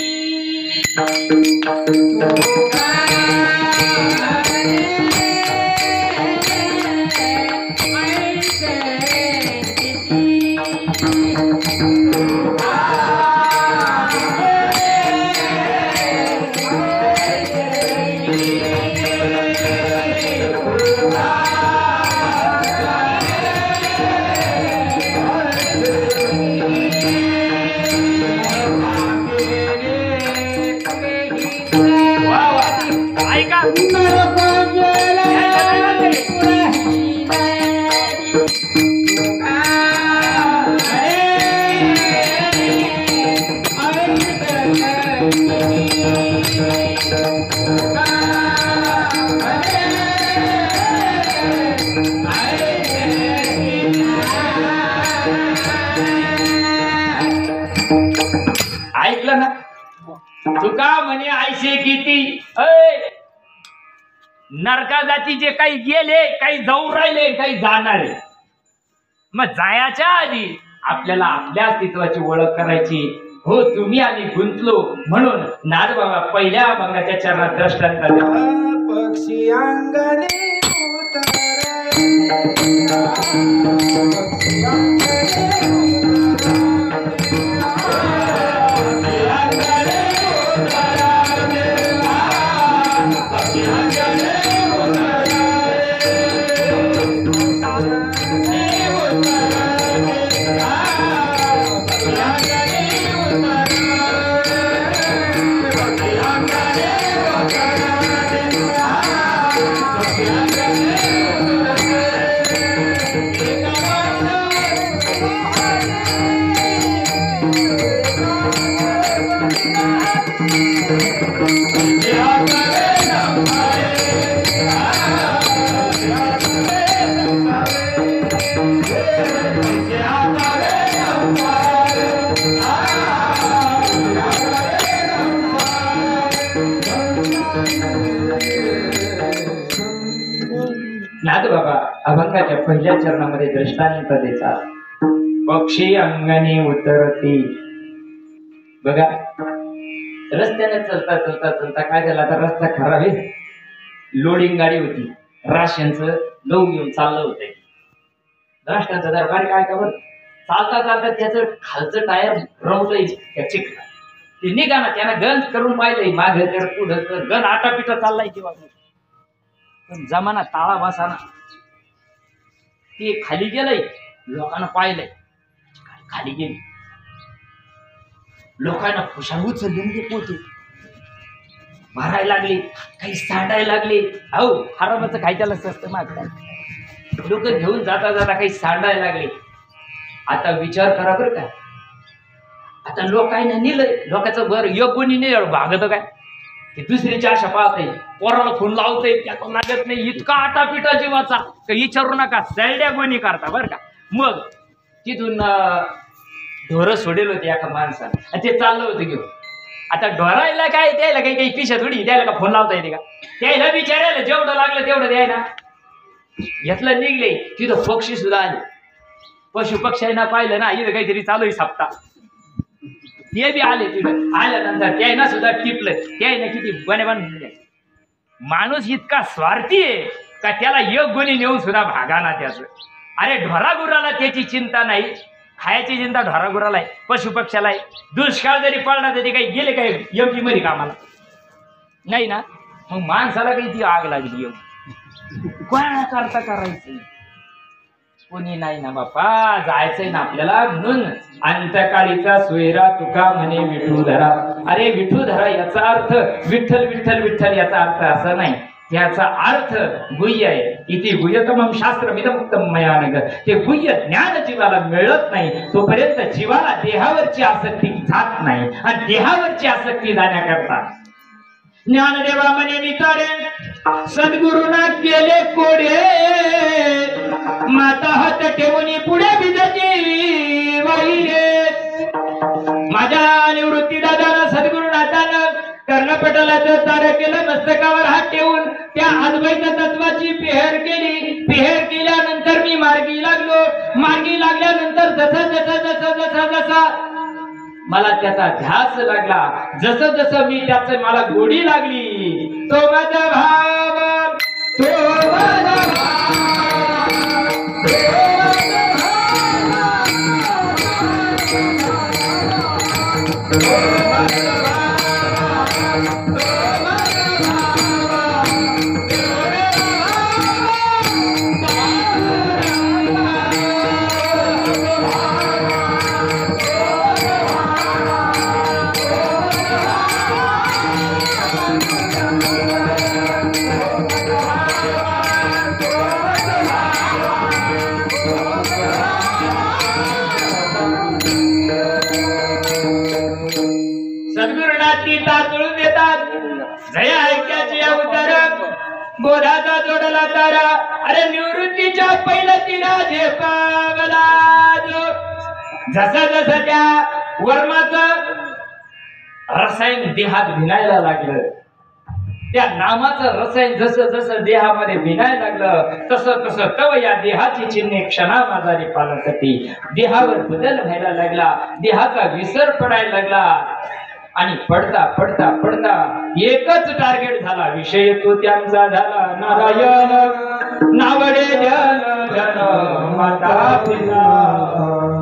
ऐकलं ना? तुका म्हणे ऐसे किती. नरका जातीचे काही गेले, काही जाऊ राहिले, काही जाणारे. मग जायच्या आधी आपल्याला आपल्या अस्तित्वाची ओळख करायची. हो, तुम्ही आम्ही गुंतलो म्हणून नादबाबा पहिल्या अभंगाच्या चरणात दृष्टांत पक्षी अंगणे नादबाबा अभंगाच्या पहिल्या चरणामध्ये दृष्टांत देतात. पक्षी अंगणी उतरती. बघा, रस्त्याने चलता चलता चलता काय झालं? आता रस्ता खराब आहे. लोडिंग गाडी होती, राशनचं गहू घेऊन चाललं होतं. राष्ट्राचा दरबार काय खबर, चालता चालता त्याचं खालचं टायर रमलंय त्या चिखला. ते निघा ना, त्यानं गंज करून पाहिलंय, मागं कर पुढं कर, गण आटापिटा चाललाय तेव्हा. पण जमाना ताळा बसाना. ते खाली गेलंय, लोकांना पाहिलंय, खाली गेली. लोकांना खुशाल उचलले ते पोते मारायला लागले, काही सांडायला लागले. अहो, हरामाचं काय त्याला स्वस्त मागतात. लोक घेऊन जाता जाता काही सांडायला लागले. आता विचार करा बरं काय, आता लोक काय नाही नेलंय, लोकांचं बरं योग कोणी नाही भागत काय, ते दुसरीची आशा पाहते, पोराला फोन लावतंय त्याचा लागत नाही, इतका आटापिटा जीवाचा काही विचारू नका, सैड्या कोणी करता बरं का. मग तिथून ढोरं सोडेल होते एका माणसाला आणि ते चाललं होतं घेऊन. आता ढोरायला काय द्यायला काही पिशा थोडी द्यायला का फोन लावता येते का, त्याला विचारायला जेवढं लागलं तेवढं द्यायला. घेतलं निघले, तिथं पक्षी सुद्धा आले, पशु पक्ष्यांना पाहिलं ना इथं काहीतरी चालू आहे सप्ताह, ते बी आले. तिथं आल्यानंतर त्यानं सुद्धा टिपलं, त्यानं किती बने बनले. माणूस इतका स्वार्थी आहे का त्याला एक गोणी नेऊन सुद्धा भागाना त्याचं. अरे ढोरागुराला त्याची चिंता नाही, खायची चिंता ढोरागुराला आहे, पशु पक्षाला आहे. दुष्काळ जरी पडला तरी काही गेले काय एमपी मध्ये कामाला नाही ना. मग माणसाला काही ती आग लागली एवढी कोणा करता करायचं कोणी नाही ना बापा, जायचंय ना आपल्याला. म्हणून अंतकाळीचा सोयरा तुका म्हणे विठूधरा. अरे विठूधरा याचा अर्थ विठ्ठल विठ्ठल विठ्ठल याचा अर्थ असा नाही, त्याचा अर्थ गुह्य आहे. इथे गुह्यतमं शास्त्रमिदमुक्तं मया नघ. ते गुह्य ज्ञान जीवाला मिळत नाही तोपर्यंत जीवाला देहावरची आसक्ती जात नाही, आणि देहावरची आसक्ती जाण्याकरता ज्ञानदेवा म्हणे विचारे सद्गुरुना केले कोडे, माता हात ठेवून पुढे भिजती वाहिले. माझ्या निवृत्ती दादानं सद्गुरुनाथानं कर्णपटलाचं तार केलं, मस्तकावर हात ठेवून त्या अद्वैत तत्वाची पेहर केली. पेहर केल्यानंतर मी मार्गी लागलो. मार्गी लागल्यानंतर जसा जसा जसा जसा जसा मला त्याचा ध्यास लागला, जसं जसं मी त्याचं मला गोडी लागली, तो माझा भाव, तो माझा जया ऐक्याची अवतार बोधाचा जोडला तारा. अरे निवृत्तीच्या पहिला तिला झेपावला जो. जसं जसं त्या वर्माचं रसायन देहात भिनायला लागलं, त्या नामाचं रसायन जसं जसं देहामध्ये भिनायला लागलं, तसं तसं तव या देहाची चिन्हे क्षणामाजारी पालकती. देहावर बदल व्हायला लागला, देहाचा विसर पडायला लागला, आणि पडता पडता पडता एकच टार्गेट झाला, विषय तो त्यांचा झाला नारायण नावडे जन जन माता पिता.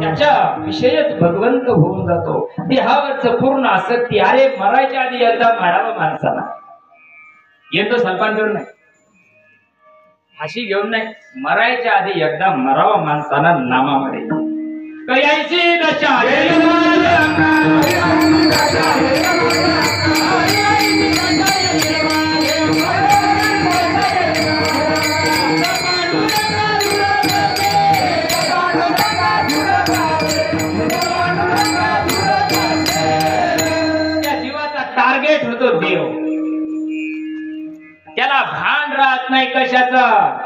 त्याच्या विषयच भगवंत होऊन जातो. देहावरच पूर्ण आसक्ती. अरे मरायच्या आधी एकदा मारावं माणसाला, येतो सलपान घेऊन नाही, फाशी घेऊन नाही, मरायच्या आधी एकदा मरावं माणसाला नामामध्ये. कयाची दशा त्या जीवाचा टार्गेट होतो देव. त्याला भान राहत नाही कशाचं.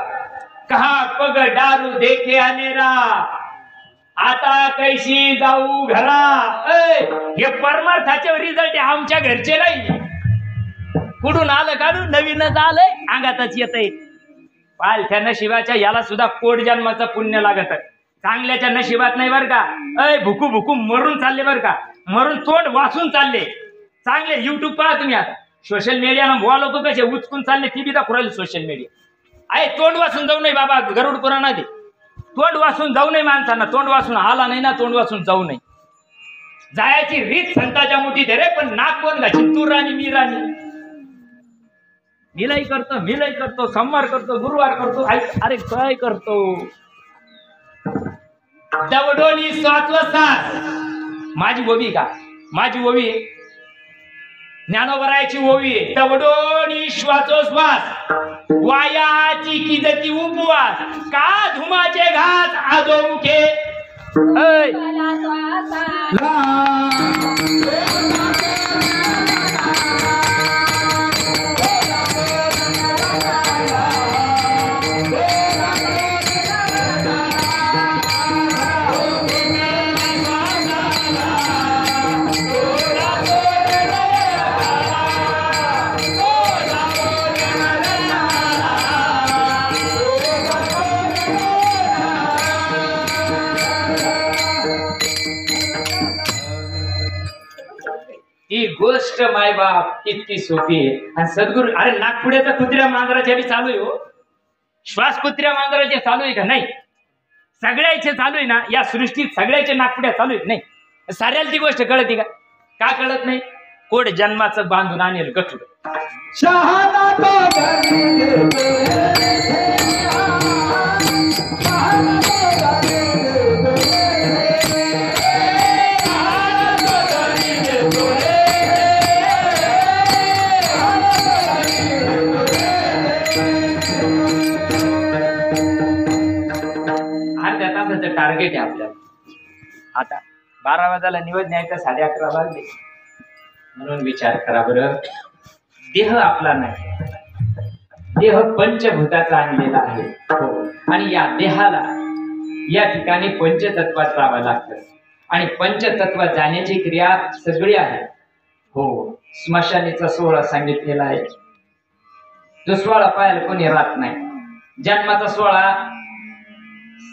कहा पग दारू देखे अनेरा, आता कैशी जाऊ घरा. हे परमार्थाचे रिझल्ट आमच्या घरचे नाही. कुठून आलं काढू, नवीनच आलंय, अंगातच येतंय. पालथ्या नशिबाच्या याला सुद्धा कोट जन्माचं पुण्य लागत. चांगल्याच्या नशिबात नाही बर का. भुकू भुकू मरून चालले बर का, मरून तोंड वाचून चालले. चांगले युट्यूब पहा तुम्ही. आता सोशल मीडियानं बुवा लोक कसे उचकून चालले ती बी दाखवू सोशल मीडिया. आहे तोंड वाचून जाऊ नये बाबा, गरुड पुराणात तोंड वाचून जाऊ नये माणसांना. तोंड वाचून आला नाही ना, तोंड वाचून जाऊ नये. जायची रीत संताच्या मुठीत रे, पण नाक कोण घाची, तू राणी मी राणी. मिलाई करतो, सोमवार करतो, गुरुवार करतो, अरे काय करतो. दवडोली स्वात्वसास माझी ओवी का, माझी ओवी ज्ञानोबरायची ओवी. दवडोली श्वासोश्वास वायाची किजती उपवास, का धुमाचे घास आदो मुखे. ऐ, मला स्वासा ही गोष्ट मायबाप इतकी सोपी आहे. आणि सद्गुरू, अरे नागपुड्याचा कुत्र्या मांजराच्या बी चालू आहे हो. श्वास कुत्र्या मांजराचे चालू आहे का नाही? सगळ्याचे चालू आहे ना. या सृष्टीत सगळ्याचे नागपुड्या चालू आहेत नाही. साऱ्याला ती गोष्ट कळते का? का कळत नाही? कोड जन्माचं बांधून आणेल गठुड. शहाणा तो अर्ध्या तासाचं टार्गेट आहे आपल्याला. आता 12 वाजायला निवड न्यायचा 11:30 वाजले. म्हणून विचार करा बरं, देह आपला नाही, देह पंचभूताचा आणलेला आहे. हो. आणि या देहाला या ठिकाणी पंचतत्वात जावं लागतं. आणि पंचतत्व जाण्याची क्रिया सगळी आहे. हो, स्मशानीचा 16 सांगितलेला आहे. जो 16 पाहायला कोणी राहत नाही. जन्माचा 16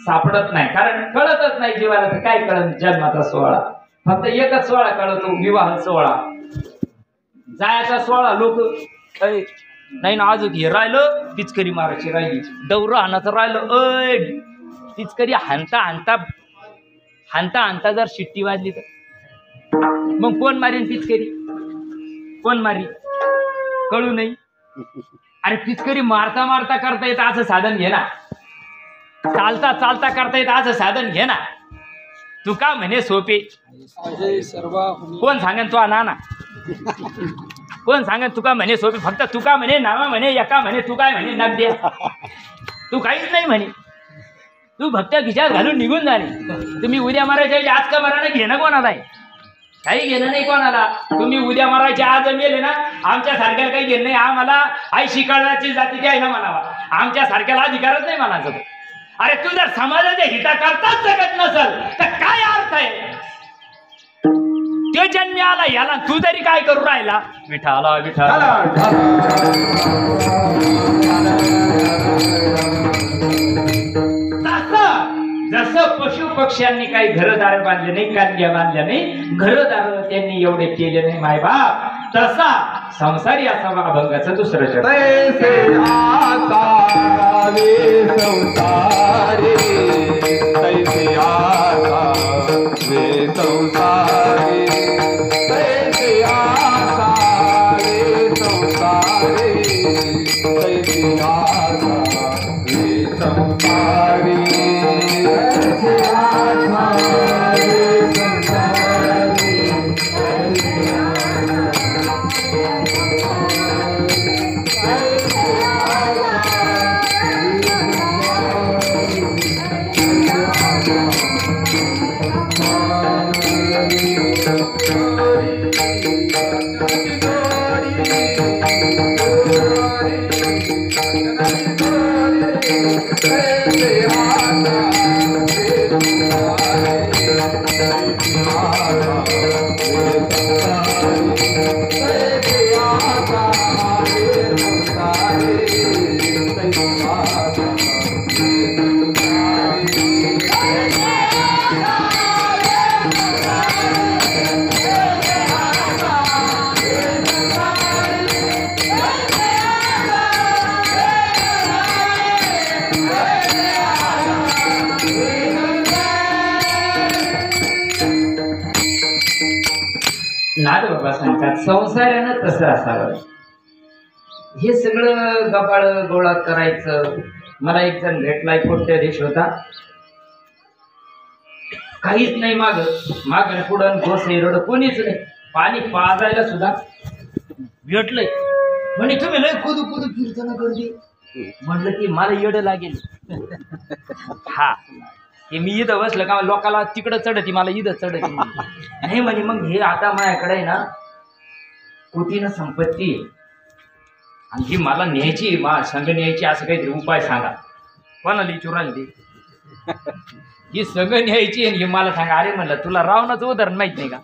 सापडत नाही, कारण कळतच नाही जीवाला. तर काय कळत जन्माचा 16? फक्त एकच 16 कळतो, विवाह 16. जायचा 16 लोक नाही ना. अजून हे राहिलं पिचकरी मारायची राहिली, दौरा हाणाचं राहिलं. ऐ पिचकरी हाणता हाणता जर शिट्टी वाजली तर मग कोण मारीन पिचकरी? कोण मारी? कळू नाही. अरे पिचकरी मारता मारता करता येतं असं साधन घे ना. चालता चालता करता येतं असं साधन घे ना. तू का म्हणे सोपे? कोण सांगेन तू ना? कोण सांगेन तुका म्हणे सोपे? फक्त तुका म्हणे, नावा म्हणे, एका म्हणे, तू काय म्हणे नग दे. तू काहीच नाही म्हणे. तू फक्त खिशात घालून निघून जाणे. तुम्ही उद्या मारायच्या आज का मराने घेणं कोणाला आहे? काही घेणं नाही कोणाला. तुम्ही उद्या मारायचे आज मेले ना, आमच्या सारख्याला काही घेणं नाही. आम्हाला आई शिकवण्याची जाती ती आहे ना म्हणावा. आमच्या सारख्याला अधिकारच नाही म्हणायचं. अरे तू जर समाजाच्या हिताकरताच जगत नसल तर काय अर्थ आहे? ते जन्मी आला याला, तू तरी काय करू राहिला? विठाला विठाला. जसं पशु पक्ष्यांनी काही घरदार बांधले नाही, कांद्या बांधल्या नाही, घरदार त्यांनी एवढे केले नाही मायबाप, तसा संसारी असावा अभंगाचं दुसरं शब्द. तैसे आसावे संसारी, तैसे आसावे संसारी, तैसे आसावे संसारी, तैसे आसावे संसारी, तैसे आसावे संसारी. नागबाबा सांगतात संसारानं तसं असावं. हे सगळं गबाळ गोळा करायचं. मला एक जण भेटलाय, कोट्याधीश होता, काहीच नाही माग पुढं घोसे रड कोणीच नाही, पाणी पाजायला सुद्धा भेटलंय. म्हणे तुम्ही लय कुदू कुदू कीर्तन करते. म्हटलं की मला येड लागेल. हा हे मी इथं बसलं का लोकाला तिकडं चढती मला इथं चढती नाही म्हणे. मग हे आता माझ्याकडे आहे ना कोटीनं संपत्ती आहे आणि ही मला न्यायची मा संघ न्यायची असं काहीतरी उपाय सांगा. कोणाला विचारायला ते ही संघ न्यायची आणि ही मला सांगा. अरे म्हणलं तुला रावणाचं उदाहरण माहित नाही का?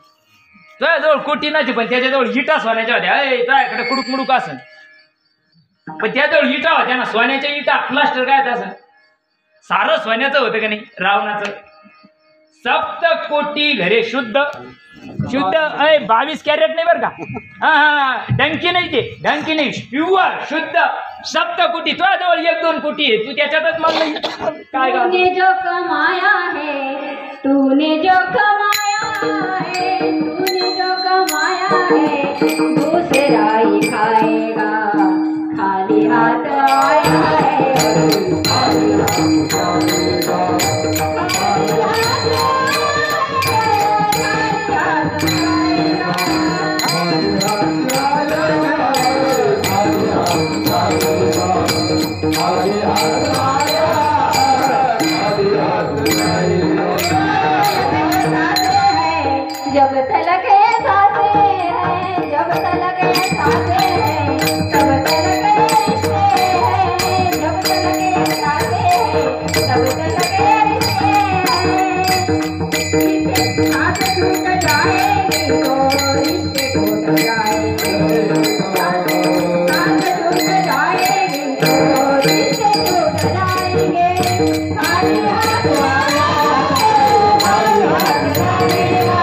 तुझ्याजवळ कोटीनाची पण त्याच्याजवळ इटा सोन्याच्या होत्या. तुझ्याकडे कुडूक मुडूक असन पण त्याजवळ इटा होत्या ना सोन्याच्या इटा. प्लास्टर काय असं सारं सोन्याचं होतं का नाही रावणाचं. 7 कोटी घरे शुद्ध शुद्ध 22 कॅरेट नाही बरं का. हा डंकी नाही ते डंकी नाही प्युअर शुद्ध 7 कोटी. तुझ्या जवळ 1-2 कोटी आहे तू त्याच्यातच मला काय तूने जो कमाया है तूने जो कमाया है तूने जो कमाया है दूसरा ही खाएगा खाली हाथ आया है खाली हाथ जब तलक खाते हैं जब तलक खाते हैं तब तलक रिश्ते हैं जब तलक खाते हैं तब तलक रिश्ते हैं हाथ टूट जाएंगे तो रिश्ते टूट जाएंगे हाथ टूट जाएंगे तो रिश्ते टूट जाएंगे खाली हाथ वाला खाली हाथ जाएगा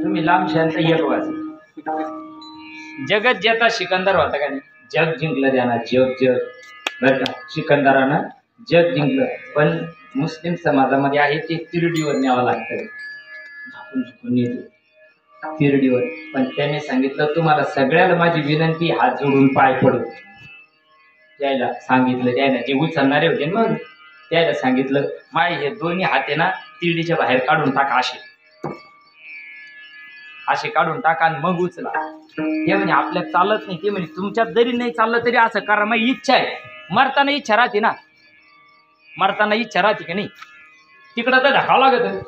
तुम्ही लांब शांत एक वाज. जगत जेता सिकंदर होता का नाही जग जिंकलं त्यानं जग बरं का. सिकंदरानं जग जिंकलं पण मुस्लिम समाजामध्ये आहे ते तिरडीवर न्यावं लागतं. झाकून झुकून येतो तिरडीवर. पण त्याने सांगितलं तुम्हाला सगळ्याला माझी विनंती हात जोडून पाय पडू. त्याला सांगितलं त्यानं जे उचलणारे होते मग त्याला सांगितलं माय हे दोन्ही हात आहे ना तिरडीच्या बाहेर काढून टाका असे काढून टाका आणि मग उचला. ते म्हणजे आपल्यात चालत नाही. ते म्हणजे तुमच्यात जरी नाही चाललं तरी असं करा. माझी इच्छा आहे. मरताना इच्छा राहते ना मरताना इच्छा राहते की नाही. तिकडं तर धकावं लागत.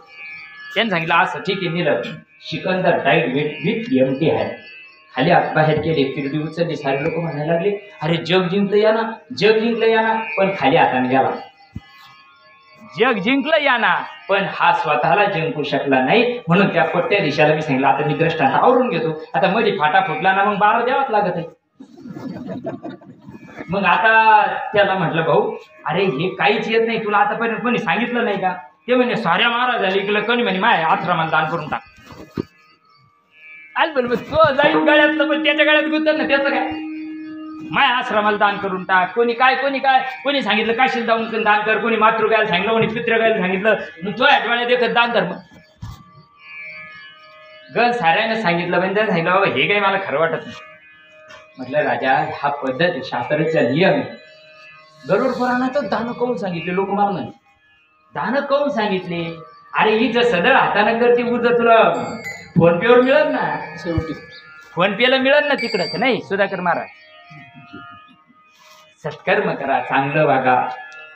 त्याने सांगितलं असं ठीक आहे नेलं. Sikandar diet with empty hand. खाली हात बाहेर केले तिरडी उचलली. सारे लोक म्हणायला लागले अरे जग जिंकलं या ना जग जिंकलं या ना. पण खाली हाताने गेला. जग जिंकलं या ना पण हा स्वतःला जिंकू शकला नाही. म्हणून त्या पट्ट्या दिशाला मी सांगितलं आता मी दृष्टांत आवरून घेतो. आता मध्ये फाटा फुटला ना मग 12 द्यावाच लागत आहे. मग आता त्याला म्हटलं भाऊ अरे हे काहीच येत नाही तुला आतापर्यंत कोणी सांगितलं नाही का. ते म्हणे साऱ्या महाराजाला इकलं कोणी म्हणे माय आश्रमाला दान करून टाक. आल बरोबर तो जाईल गळ्यातलं पण त्याच्या गळ्यात गुंतल ना त्याचं काय. माय आश्रमाला दान करून टाक. कोणी काय कोणी सांगितलं काशीला जाऊन दान कर. कोणी मातृगायला सांगितलं कोणी पितृगायला सांगितलं. मग तो आठवड्यात देखत दान कर. मग गल साऱ्याने सांगितलं म्हणजे त्याने सांगितलं बाबा हे काही मला खरं वाटत नाही. म्हटलं राजा हा पद्धत शास्त्राचा नियम आहे. गरुड पुराणाचं दान करून सांगितले लोक मला म्हणे दान करून सांगितले. अरे ही जर सदळ हाताने करते उद्या तुला फोन पेवर मिळत ना शेवटी फोन पेला मिळत ना तिकडं नाही. सुधाकर महाराज सत्कर्म करा चांगलं वागा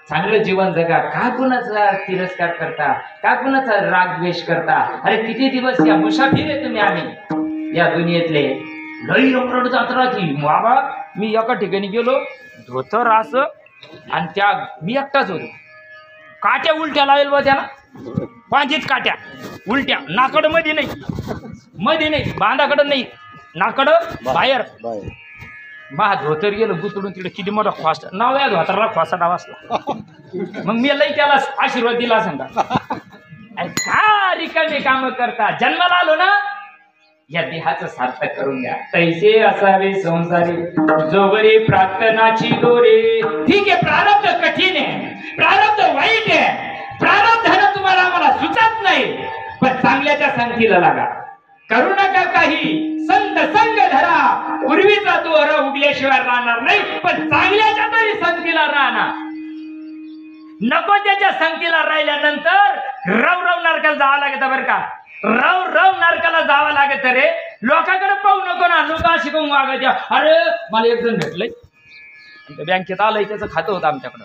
चांगलं जीवन जगा. का कुणाचा तिरस्कार करता का कुणाचा राग द्वेष करता. अरे किती दिवस या मुसाफिर आहे तुम्ही आम्ही या दुनियेतले. लई रमरड जात राहती बाबा. मी एका ठिकाणी गेलो धोतर असं आणि त्या मी एकटाच होतो. काट्या उलट्या लावेल बा त्याला 5 काट्या उलट्या. नाकडं मध्ये नाही बांधाकडं नाही नाकडं बाहेर. मा धोतर गेलं गुतडून तिकडे किती मोठा खोसा नव्या धोतराला खोसा डावासला. मग मी लई त्याला आशीर्वाद दिला सांगा. का रिकामे काम करता. जन्माला आलो ना या देहाचं सार्थक करून द्या. तैसे असावे संसारी जोगरे प्रार्थनाची दोरे. ठीक आहे प्रारब्ध कठीण आहे प्रारब्ध वाईट आहे. प्रारब्धानं तुम्हाला मला सुचत नाही पण चांगल्याच्या संगतीला लागा. करू नका काही संत संग धरा. पूर्वीचा तो उगल्याशिवाय राहणार नाही पण चांगल्याच्या तरी संगतीला राहणार. नको त्याच्या संगतीला राहिल्यानंतर रव नरकाला जावं लागतं बरं का. रव रव नरकाला जावं लागत रे. लोकांकडे पाहू नको ना, लोक शिकवून वागायच्या. अरे मला एक जण भेटलंय, बँकेत आलंय, त्याचं खातं होतं आमच्याकडं.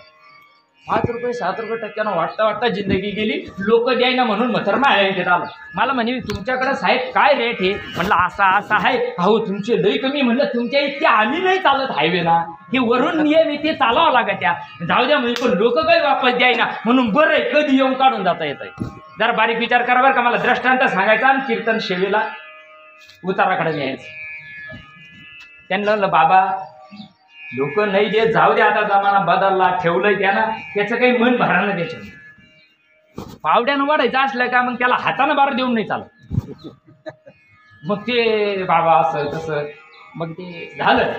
5 रुपये 7 रुपये टक्क्यानं वाटता वाटता जिंदगी गेली. लोक द्यायना म्हणून म्हातार माझ्या बँकेत आलं. मला म्हणे तुमच्याकडे साहेब काय रेट आहे? म्हणलं असा असा आहे. अहो तुमचे लई कमी. म्हणलं तुमच्या इतके आम्ही नाही चालत हायवेला, हे वरून नियम आहे ते चालावं लागत. त्या जाऊ द्या म्हणजे, पण लोक काही वापस द्यायना म्हणून बरं आहे, कधी येऊन काढून जाता येत आहे. जरा बारीक विचार करा बरं का. मला दृष्टांत सांगायचा आणि कीर्तन सेवेला उताराकडे न्यायचं. त्यांना म्हणलं बाबा लोक नाही देत, जाऊ दे, आता जमाना बदलला, ठेवलंय त्यानं, त्याचं काही मन भरानं त्याच्या. पावड्यानं वाढायचं असलं का मग त्याला हातानं बार देऊन नाही चालत. मग ते बाबा असं तसं मग ते झालं.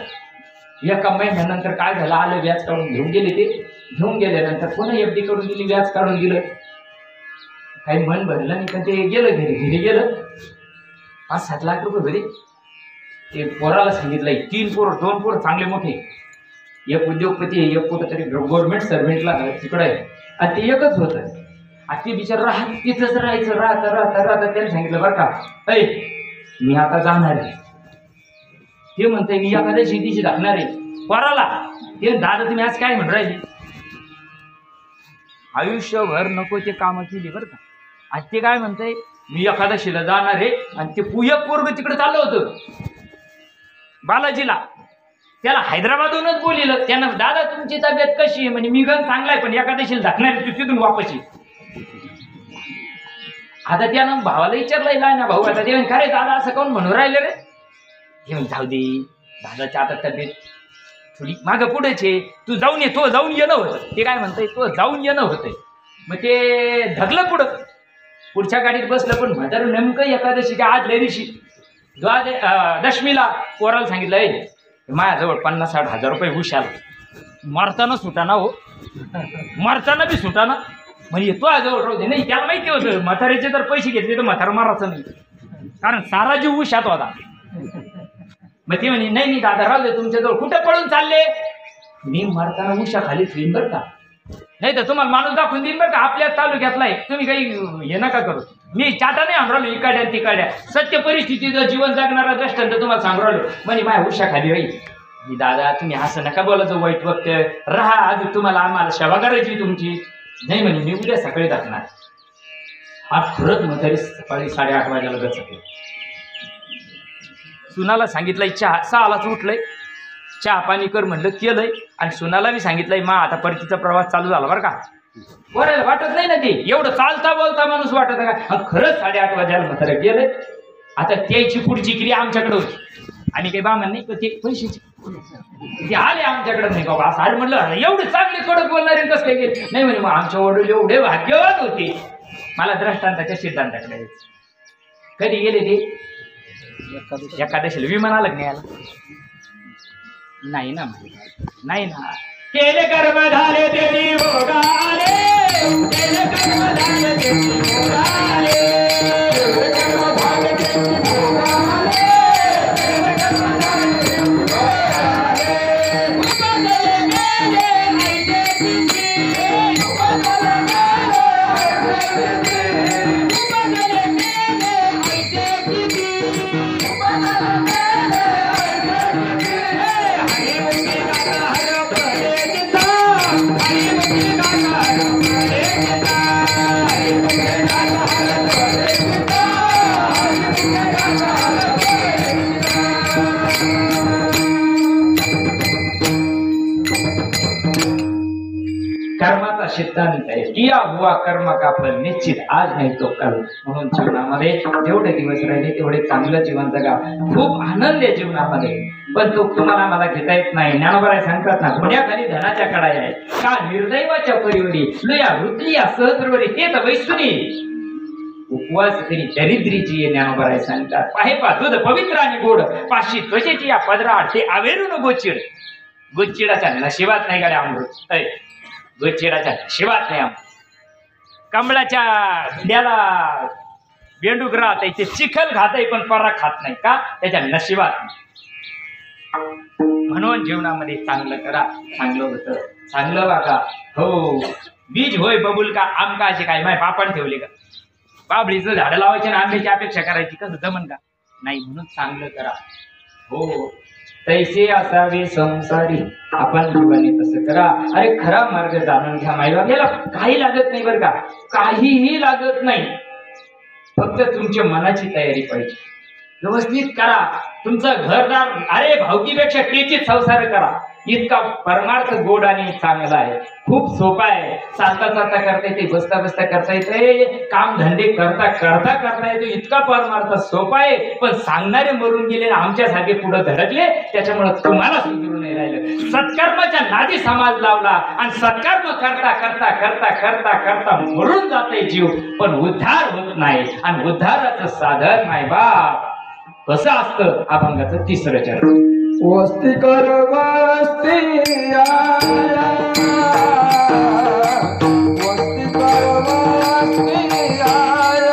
एका महिन्यानंतर काय झालं, आलं व्याज काढून घेऊन गेले. ते घेऊन गेल्यानंतर पुन्हा एफडी करून दिली, व्याज काढून दिलं. काही मन भरलं नाही, पण ते गेलं घरी गेलं. 5-7 लाख रुपये घरी. ते पोराला सांगितलंय, 3 पोरं 2 पोरं चांगले मोठे, एक उद्योगपती आहे, एक कुठं तरी गव्हर्नमेंट सर्व्हेंटला तिकडं आहे, आणि ते एकच होतं. आणि ते बिचार तिथंच राहायचं. राहता त्याने सांगितलं बरं का, ऐ मी आता जाणार आहे. ते म्हणतंय मी एखाद्या शेतीशी टाकणार आहे पोराला. ते दादा तुम्ही आज काय म्हणून राहिले? आयुष्यभर नको ते कामं केली बरं का. आणि ते काय म्हणतंय मी एकादशीला जाणार आहे. आणि ते एक पोरग तिकडे चाललं होतं बालाजीला. त्याला हैदराबादहूनच बोलिलं. त्यानं दादा तुमची तब्येत कशी आहे? म्हणजे मी गण चांगला आहे, पण एकादशीला झाकणार तू तिथून वापस ये. आता त्यानं भावाला विचारलंय ना भाऊ, आता ते खरे दादा असं कोण म्हणून राहिलं रे? हे म्हणजे जाऊ दे, दादाच्या आता तब्येत थोडी मागं पुढेच आहे, तू जाऊन ये. तो जाऊन येणं होतं. ते काय म्हणतंय, तो जाऊन येणं होतंय. मग ते धगलं पुढं, पुढच्या गाडीत बसलं. पण म्हातारं नेमकं एकादशी का आदल्या दिवशी दशमीला पोराला सांगितलं, माझ्याजवळ 50-60 हजार रुपये हुशार. मरताना सुटाना हो, मरताना बी सुटाना. म्हणजे तो जवळ राहू दे. नाही त्याला माहिती होतं म्हाताऱ्याचे जर पैसे घेतले तर म्हातारा मारायचं नाही, कारण सारा जीव उशात होता. मग ते म्हणे नाही दादा राहू दे तुमच्याजवळ. कुठं पळून चालले? मी मरताना उशा खाली ठेवीन बरं का, नाही तर तुम्हाला माणूस दाखवून देईन बरं का, आपल्या तालुक्यातला आहे, तुम्ही काही हे नका करू. मी चाटा नाही आणून राहिलो इकाड्या तिकाड्या, सत्य परिस्थितीचं जीवन जगणारा दृष्टांत तुम्हाला सांगू राहिलो. म्हणजे माझ्या उशा खाली राहील. मी दादा तुम्ही असं नका बोलायचं, वाईट वक्त राहा, अजून तुम्हाला आम्हाला सेवा करायची तुमची. नाही म्हणे मी उद्या सकाळी टाकणार. आज खरंच मग तरी सकाळी 8:30 वाजायला गच सकाळी. सुनाला सांगितलंय चहा, 6लाच उठलंय, चहा पाणी कर म्हणलं, केलंय. आणि सुनाला मी सांगितलंय मा आता परतीचा प्रवास चालू झाला बरं का. बरं वाटत नाही ना ते एवढं चालता बोलता माणूस वाटत का. खरंच 8:30 वाजायला म्हातारा गेलंय. आता त्याची पुढची क्रिया आमच्याकडे होती. आणि काही बामण नाही, पण ते पैशाची ते आले आमच्याकडे. नाही बाबा असं अरे म्हणलं एवढे चांगले कडक बोलणारे कसं काय गेले? नाही म्हणे मग आमच्या वडील एवढे भाग्यवान होते. मला दृष्टांताच्या सिद्धांताकडे कधी गेले ते एकादशीला विमानाला न्यायला नाही ना, नाही ना. केले कर्म झाले ते भोगाले, केले कर्म झाले ते भोगाले, केले कर्म झाले ते भोगाले, केले कर्म झाले ते भोगाले. उपदले गेले ऐसे तिथे, उपदले गेले ऐसे तिथे, उपदले गेले ऐसे तिथे, उपदले गेले कर्माचा सिद्धांत आहे, किया हुआ कर्म का फल निश्चित, आज नाही तो कल. म्हणून जीवनामध्ये जेवढे दिवस राहिले तेवढे चांगलं जीवन जगा. खूप आनंद आहे जीवनामध्ये, पण तो तुम्हाला मला घेता येत नाही. ज्ञानोबा सांगतात ना, पुण्याखाली धनाच्या कडाया आहे का निर्दैवाच्या परिवरी, लया वृत्ती सहस्रवरी ते तर वैसुनी उपवास तरी दरिद्रीची ज्ञानोबा सांगतात. पाहे पा दूध पवित्र आणि गोड, पाशी त्वचेची या पदराड ते आवेरून गोचिड. गोचिडाच्या नशिबात नाही गाड्या अमृत, गोचिडाच्या नशिबात नाही अमृत. कमळाच्या भिड्याला बेंडूक राहत ते चिखल खात पण परा खात नाही का, त्याच्या नशिबात नाही. म्हणून जीवनामध्ये चांगलं करा, चांगलं होतं, चांगलं वागा. हो बीज होय बबुल का आमकाचे काय माय बापान ठेवले का, बाबळीचं झाडं लावायचे आणि आंब्याची अपेक्षा करायची, कसं जमन का? नाही, म्हणून चांगलं करा. हो, तैसे असावे संसारी, आपण जीवाने तसं करा. अरे खरा मार्ग जाणून घ्या माईबाप. याला काही लागत नाही बरं का, काहीही लागत नाही. फक्त तुमच्या मनाची तयारी पाहिजे. व्यवस्थित करा तुमचं घरदार. अरे भावकीपेक्षा तेचीच संसार करा. इतका परमार्थ गोड आणि चांगला आहे. खूप सोपा आहे. चालता चालता करता येते, बसता बसता करता येते, काम धंदे करता करता करता येतो. इतका परमार्थ सोपा आहे. पण सांगणारे मरून गेले, आमच्यासारखे पुढे धडकले, त्याच्यामुळे तुम्हाला सुधरू नाही राहिलं. सत्कर्माच्या नादी समाज लावला आणि सत्कर्म करता करता करता करता करता मरून जाते जीव, पण उद्धार होत नाही. आणि उद्धाराचं साधन नाही बाप कसं असतं? अभंगाचं 3रं चरण. वस्ती कर वस्ती आया, वस्ती कर वस्ती आया,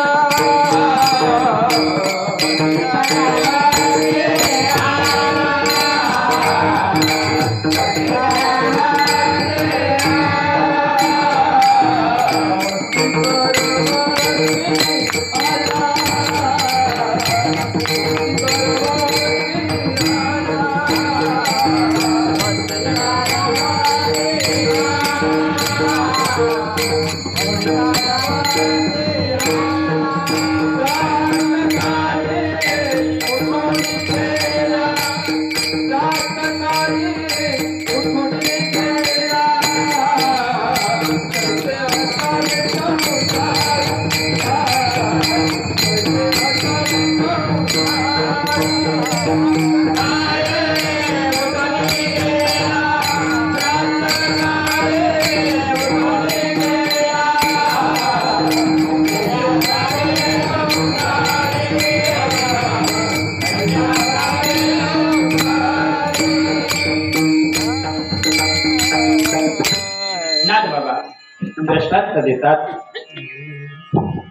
दृष्टांत देतात.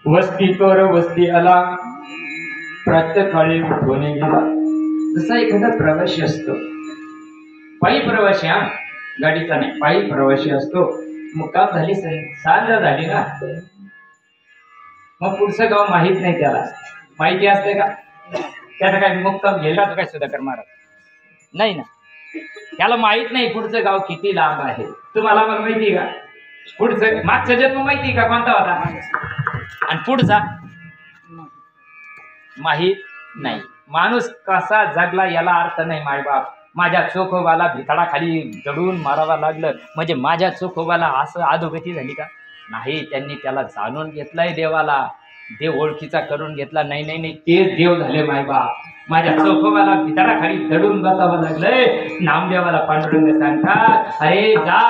वस्ती कर वस्ती आला, प्रातःकाळी उठवणे गेला. जसा एखादा प्रवासी असतो, पायी प्रवासी, हा गाडीचा नाही, पायी प्रवासी असतो. मुक्काम झाली, सांज झाली ना, मग पुढचं गाव माहित नाही. त्याला माहिती असते का त्याचा काय मुक्काम गेला तो काय सुधाकर महाराज? नाही ना, त्याला माहित नाही पुढचं गाव किती लांब आहे. तुम्हाला मला माहिती का पुढचं? मागचा जन्म माहिती का कोणता होता? आणि पुढचा माहित नाही. माणूस कसा जगला याला अर्थ नाही. मायबाप माझ्या चोखोबाला भिताडाखाली दडून मारावा लागलं म्हणजे माझ्या चोखोबाला असं अधोगती झाली का? नाही, त्यांनी त्याला जाणून घेतलाय देवाला, देव ओळखीचा करून घेतला. नाही नाही नाही, तेच देव झाले मायबाप. माझ्या चोखोबाला भिताडाखाली दडून बसावं लागलंय. नामदेवाला पांडुरंग सांगतात, अरे जा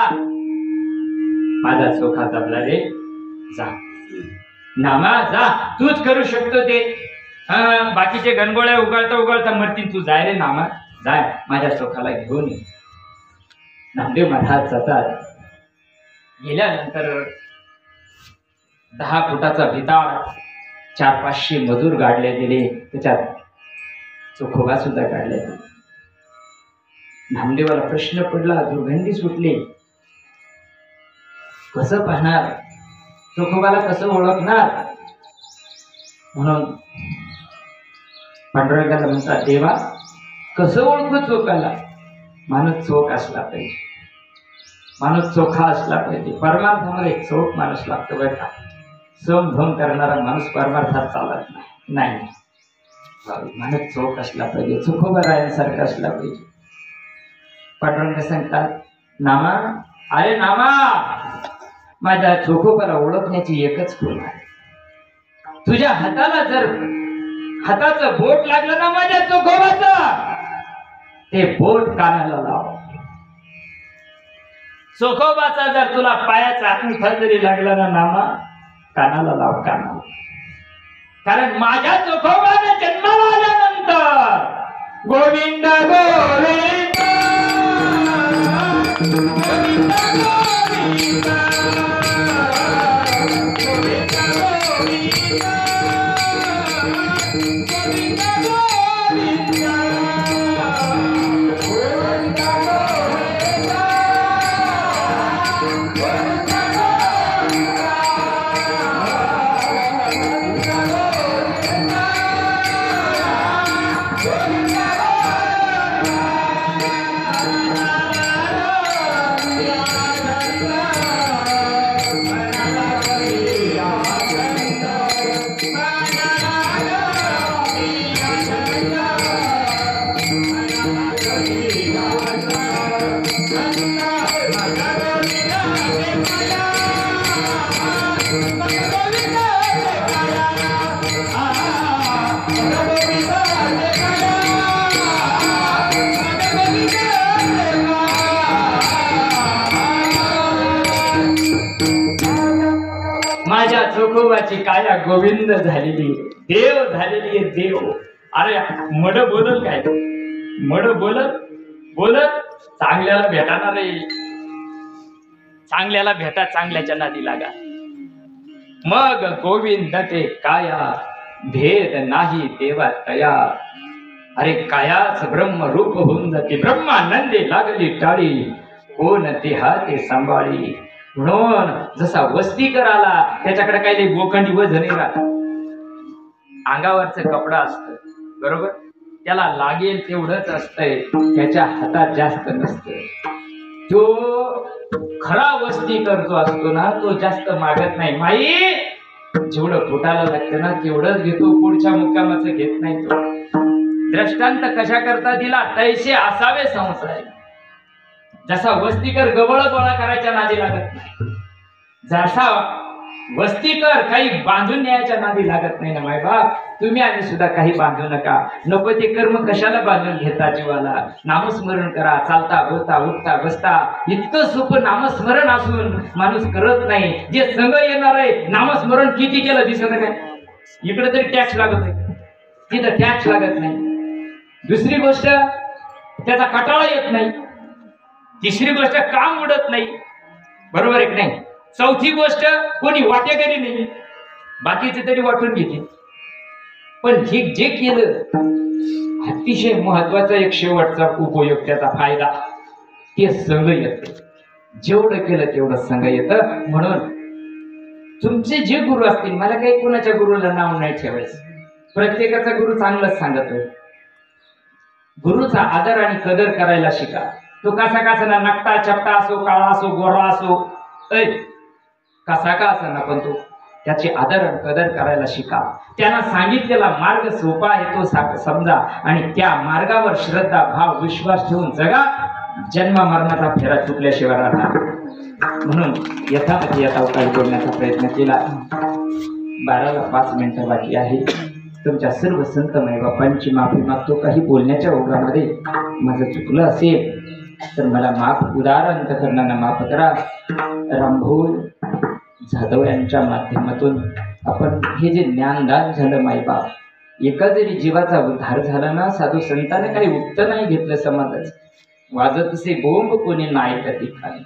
माझा चोखा जपला रे, जा नामा जा, तूच करू शकतो ते. बाकीचे गणगोळ्या उगाळता उगाळता मरतील, तू जाय रे नामा, जाय माझ्या चोखाला घेऊन ये. नामदेव महाराज जातात. गेल्यानंतर 10 फुटाचा भिताड, 400-500 मजूर गाडले गेले, त्याच्यात चोखोबा सुद्धा काढले गेले. नामदेवाला प्रश्न पडला, दुर्गंधी सुटली. कसं पाहणार चोखोबाला, कसं ओळखणार? म्हणून पांडुरंगाला म्हणतात, देवा कसं ओळखू चोखाला? माणूस चोख असला पाहिजे, माणूस चोखा असला पाहिजे. परमार्थामध्ये चोख माणूस लागतो बरं का. सोमभोम करणारा माणूस परमार्थात चालत नाही. माणूस चोख असला पाहिजे, चोखोबा रायसारखा असला पाहिजे. पांडुरंग सांगतात, नामा, अरे नामा, माझ्या चोखोबाला ओळखण्याची एकच खूण आहे. तुझ्या हाताला जर हाताचं बोट लागलं ना माझ्या चोखोबाचं, ते बोट कानाला लाव. चोखोबाचा जर तुला पायाचा अंगठा जरी लागला ना नामा, कानाला लाव, कानाला. कारण माझ्या चोखोबाने जन्माला आल्यानंतर गोविंद गोविंद गोविंद गोविंद गोविंद माझ्या चोखोबाची काया गोविंद झालेली, देव झालेली आहे देव. अरे मड बोलत काय, मड बोलत बोलत चांगल्याला भेटाणार रे, चांगल्याला भेटा, चांगल्याच्या नादी लागा. मग गोविंद ते काया, भेद नाही देवा तया. अरे कायाच ब्रह्मरूप होऊन जाते, ब्रह्मानंदे लागली टाळी, कोण ते हाते सांभाळी. म्हणून जसा वस्तीकर आला त्याच्याकडे काही गोखंडी वजन राहत, अंगावरचं कपडा असतं बरोबर, त्याला लागेल तेवढंच असतंय, त्याच्या हातात जास्त नसतं. तो खरा वस्तीकर जो असतो ना तो जास्त मागत नाही. माई जेवढं पोटाला लागतं ना तेवढंच घेतो, पुढच्या मुक्कामाचं घेत नाही तो. दृष्टांत कशा करता दिला, तैसे असावे संसार. जसा वस्तीकर गबळ गोळा करायच्या नादी लागत नाही, जसा वस्तीकर काही बांधून न्यायच्या नादी लागत नाही ना माय बाप, तुम्ही आम्ही सुद्धा काही बांधू नका. नको ते कर्म कशाला बांधून घेता जीवाला. नामस्मरण करा, चालता बोलता उठता बसता, इतकं सोपं नामस्मरण असून माणूस करत नाही. जे संग येणार आहे नामस्मरण किती केलं दिसत काय, इकडे तरी टॅक्स लागत आहे, तिथं टॅक्स लागत नाही. दुसरी गोष्ट त्याचा कटाळा येत नाही. तिसरी गोष्ट काम उडत नाही, बरोबर आहे की नाही. चौथी गोष्ट कोणी वाटेकरी नाही, बाकीचे तरी वाटून घेते. पण हे जे केलं अतिशय महत्वाचा एक शेवटचा उपयोग, त्याचा फायदा, ते संग येत. जेवढं केलं तेवढं संग येतं. म्हणून तुमचे जे गुरु असतील, मला काही कोणाच्या गुरुला नाव नाही ठेवायचं, प्रत्येकाचा गुरु चांगलंच सांगतोय. गुरुचा आदर आणि कदर करायला शिका. तो कसा कसा ना, नकटा चपटा असो, काळा असो, गोरा असो, कसा का असा ना, पण तो त्याची आदर आणि कदर करायला शिका. त्यांना सांगितलेला मार्ग सोपा आहे तो समजा आणि त्या मार्गावर श्रद्धा भाव विश्वास ठेवून जगा. जन्म मरणाचा फेरा चुकल्याशिवाय राहणार. म्हणून यथामती यथावकाश बोलण्याचा प्रयत्न केला. 12ला 5 मिनिटं बाकी आहे. तुमच्या सर्व संत मायबापांची माफी मागतो. काही बोलण्याच्या ओघामध्ये माझं चुकलं असेल तर मला माफ, उदार अंतकरणानं माफ करा. रामभाऊ जाधव यांच्या माध्यमातून आपण हे जे ज्ञानदान झालं मायबाप, एका जरी जीवाचा उद्धार झाला ना, साधू संतांनी काही उत्तर नाही घेतलं समाजाचं. वाजत असे बोंब कोणी नाही त्या ठिकाणी.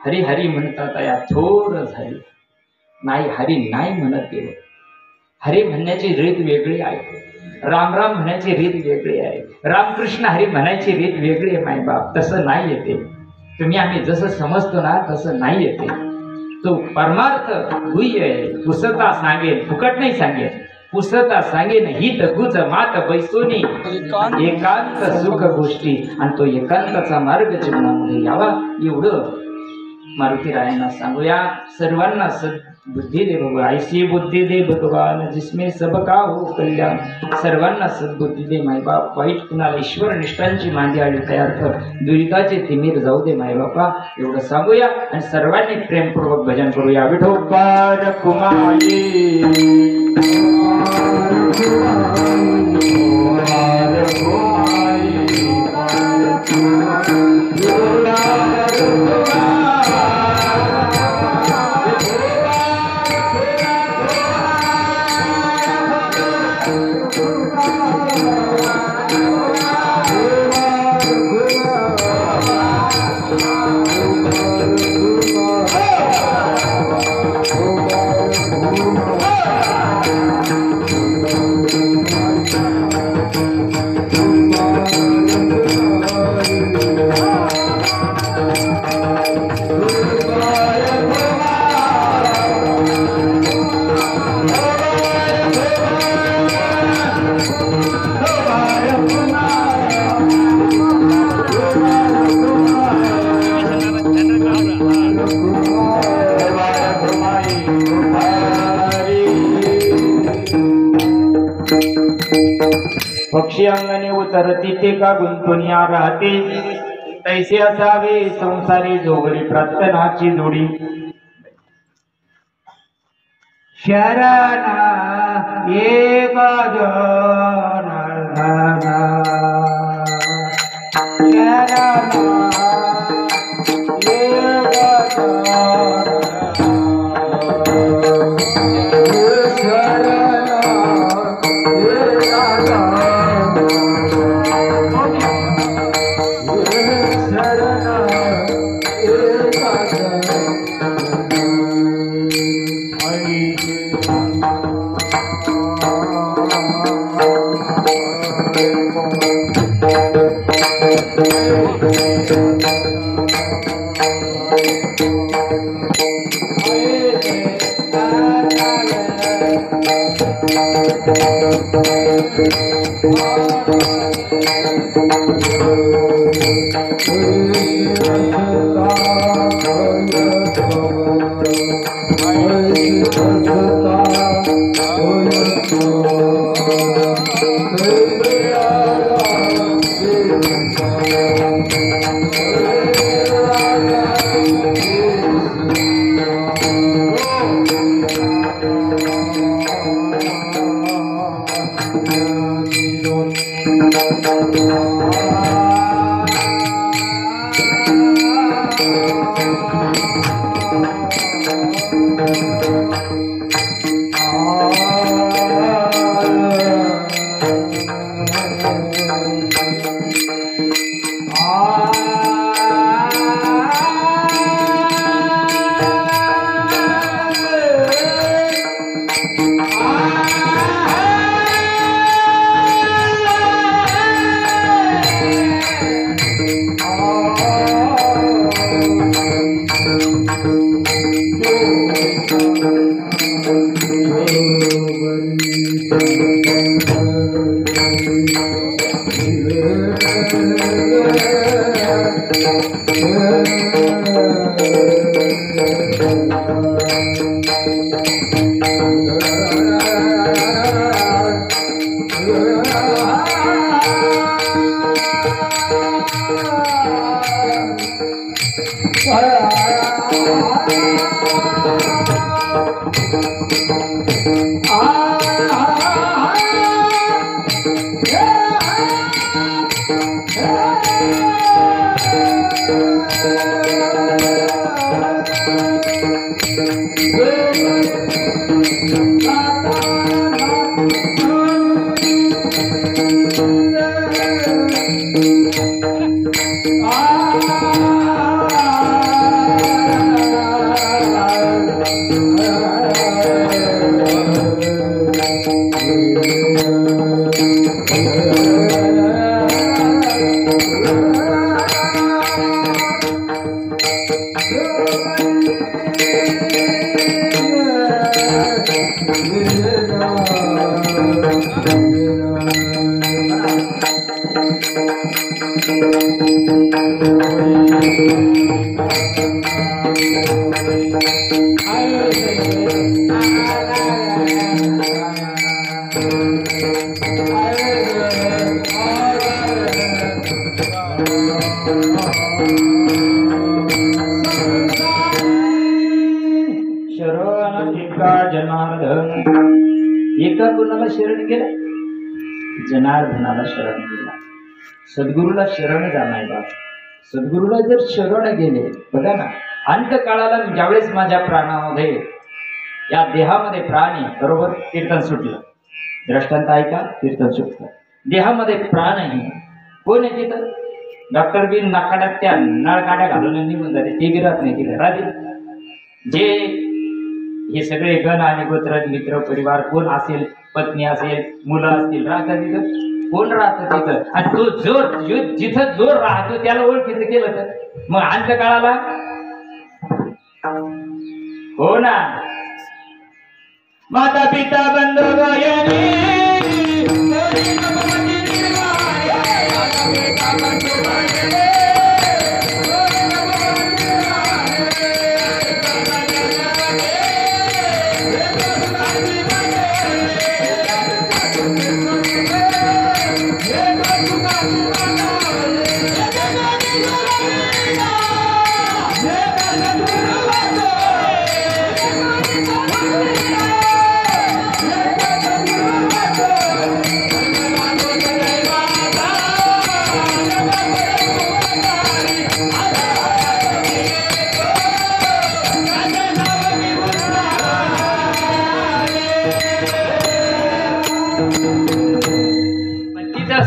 हरी हरी म्हणतात या थोर झाली नाही, हरी नाही म्हणत गेलो. हरी म्हणण्याची रीत वेगळी आहे, राम राम म्हणायची रीत वेगळी आहे, रामकृष्ण हरी म्हणायची रीत वेगळी आहे मायबाप. तसं नाही येते. तुम्ही आम्ही जसं समजतो ना तसं नाही येते. तो परमार्थ गुह्य आहे. पुसता सांगेन, फुकट नाही सांगेन, पुसता सांगेन हित गुज मात बैसोनी, एकांत सुख गोष्टी. आणि तो एकांताचा मार्ग जीवनामध्ये यावा एवढं मारुतीरायांना सांगूया. सर्वांना सद्बुद्धी दे भगवान, ऐसी बुद्धी दे भगवान जिसमें सबका हो कल्याण. सर्वांना सद्बुद्धी दे मायबाप. वाईट कुणाला ईश्वर निष्ठांची मांदी आली तयार कर, दुरिताचे तिमीर जाऊ दे मायबापा. एवढं सांगूया आणि सर्वांनी प्रेमपूर्वक भजन करूया. विठोबा कुमारी पक्षी अंगणे उतरती ते का गुंतून या राहते, तैसे असावे संसारी जोगडी प्रार्थनाची जोडी. शरणा एक शरणा एक शरण एका जनार्दन, एका कुणाला शरण गेला? जनार्दनाला शरण गेला. सद्गुरूला शरण जाणार बाप. सद्गुरूला जर शरण गेले, बघा ना, अंतकाळाला ज्यावेळेस माझ्या प्राणामध्ये, या देहामध्ये प्राण आहे, बरोबर, कीर्तन सुटलं. दृष्टांत ऐका, कीर्तन सुटलं. देहामध्ये प्राण आहे. कोण आहे तिथं? डॉक्टर बिन नाकाड्यात त्या नळकाड्या घालून निघून जाते, ते बी राहत नाही तिथे. राहते जे हे सगळे गण आणि गोत्र मित्र परिवार कोण असेल, पत्नी असेल, मुलं असतील, राहतात तिथं. कोण राहतं तिथं? आणि तो जोर जिथं जोर राहतो त्याला ओळखीचं केलं तर मग अंतकाळाला हो ना. माता पिता बंधू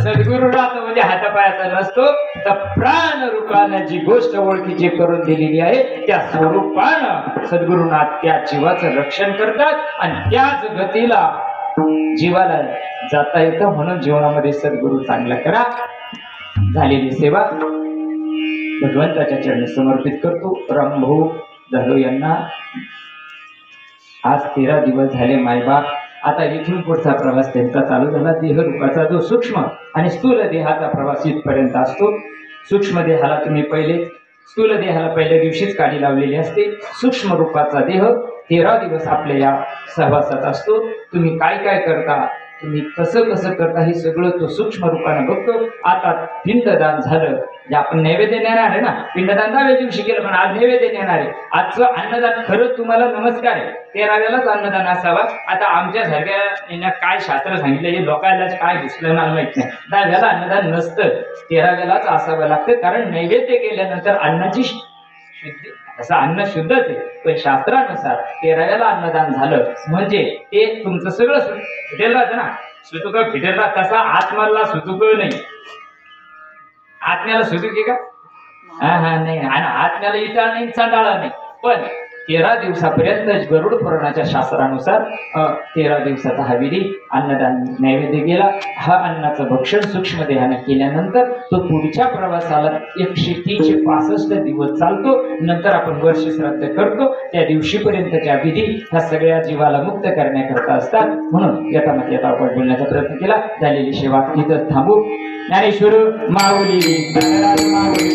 सद्गुरूला म्हणजे हातापायाचा नसतो, तर प्राण रूपानं जी गोष्ट ओळखीची करून दिलेली आहे त्या स्वरूपानं सद्गुरूंना त्या जीवाचं रक्षण करतात आणि त्याच गतीला जीवाला जाता येतं. म्हणून जीवनामध्ये सद्गुरू चांगला करा. झालेली सेवा भगवंताच्या चरणी समर्पित करतो. रामभाऊ जाधव यांना आज 13 दिवस झाले मायबाप आता इथून पुढचा प्रवास त्यांचा चालू झाला. देहरूपाचा जो सूक्ष्म आणि स्थूल देहाचा प्रवास इथपर्यंत असतो. सूक्ष्म देहाला तुम्ही पहिले, स्थूल देहाला पहिल्या दिवशीच काडी लावलेली असते. सूक्ष्म रूपाचा देह 13 दिवस आपल्या या सहवासात असतो. तुम्ही काय काय करता, तुम्ही कसं कसं करता हे सगळं तो सूक्ष्म रूपाने बघतो. आता पिंडदान झालं, जे आपण नैवेद्य नेणार आहे ना, पिंडदान 10व्या दिवशी केलं पण आज नैवेद्य नेणार आहे. आजचं अन्नदान खरंच तुम्हाला नमस्कार आहे. 13व्यालाच अन्नदान असावा. आता आमच्यासारख्या काय शास्त्र सांगितलं हे लोकांना काय घुसलं ना माहित नाही. 10व्याला अन्नदान नसतं, 13व्यालाच असावं लागतं. कारण नैवेद्य केल्यानंतर अन्नाची शुद्धी, असं अन्न शुद्धच आहे पण शास्त्रानुसार 13व्याला अन्नदान झालं म्हणजे ते तुमचं सगळं फिटेल राहतं ना. सुतुक फिटेल राहत, तसा आत्माला सुतुक नाही. आत्म्याला सुतुक आहे का? हा नाही. आणि आत्म्याला इटाळ नाही, चांडाळा नाही. पण 13 दिवसापर्यंत गरुड पुराणाच्या शास्त्रानुसार 13 दिवसाचा हा विधी अन्नदान नैवेद्य गेला. हा अन्नाचं भक्षण सूक्ष्म देहाने केल्यानंतर तो पुढच्या प्रवासाला 165 दिवस चालतो. नंतर आपण वर्ष श्राद्ध करतो. त्या दिवशीपर्यंतच्या विधी ह्या सगळ्या जीवाला मुक्त करण्याकरता असतात. म्हणून यथामत आपण बोलण्याचा प्रयत्न केला. झालेली सेवा इथं थांबू. ज्ञानेश्वर माऊली माऊली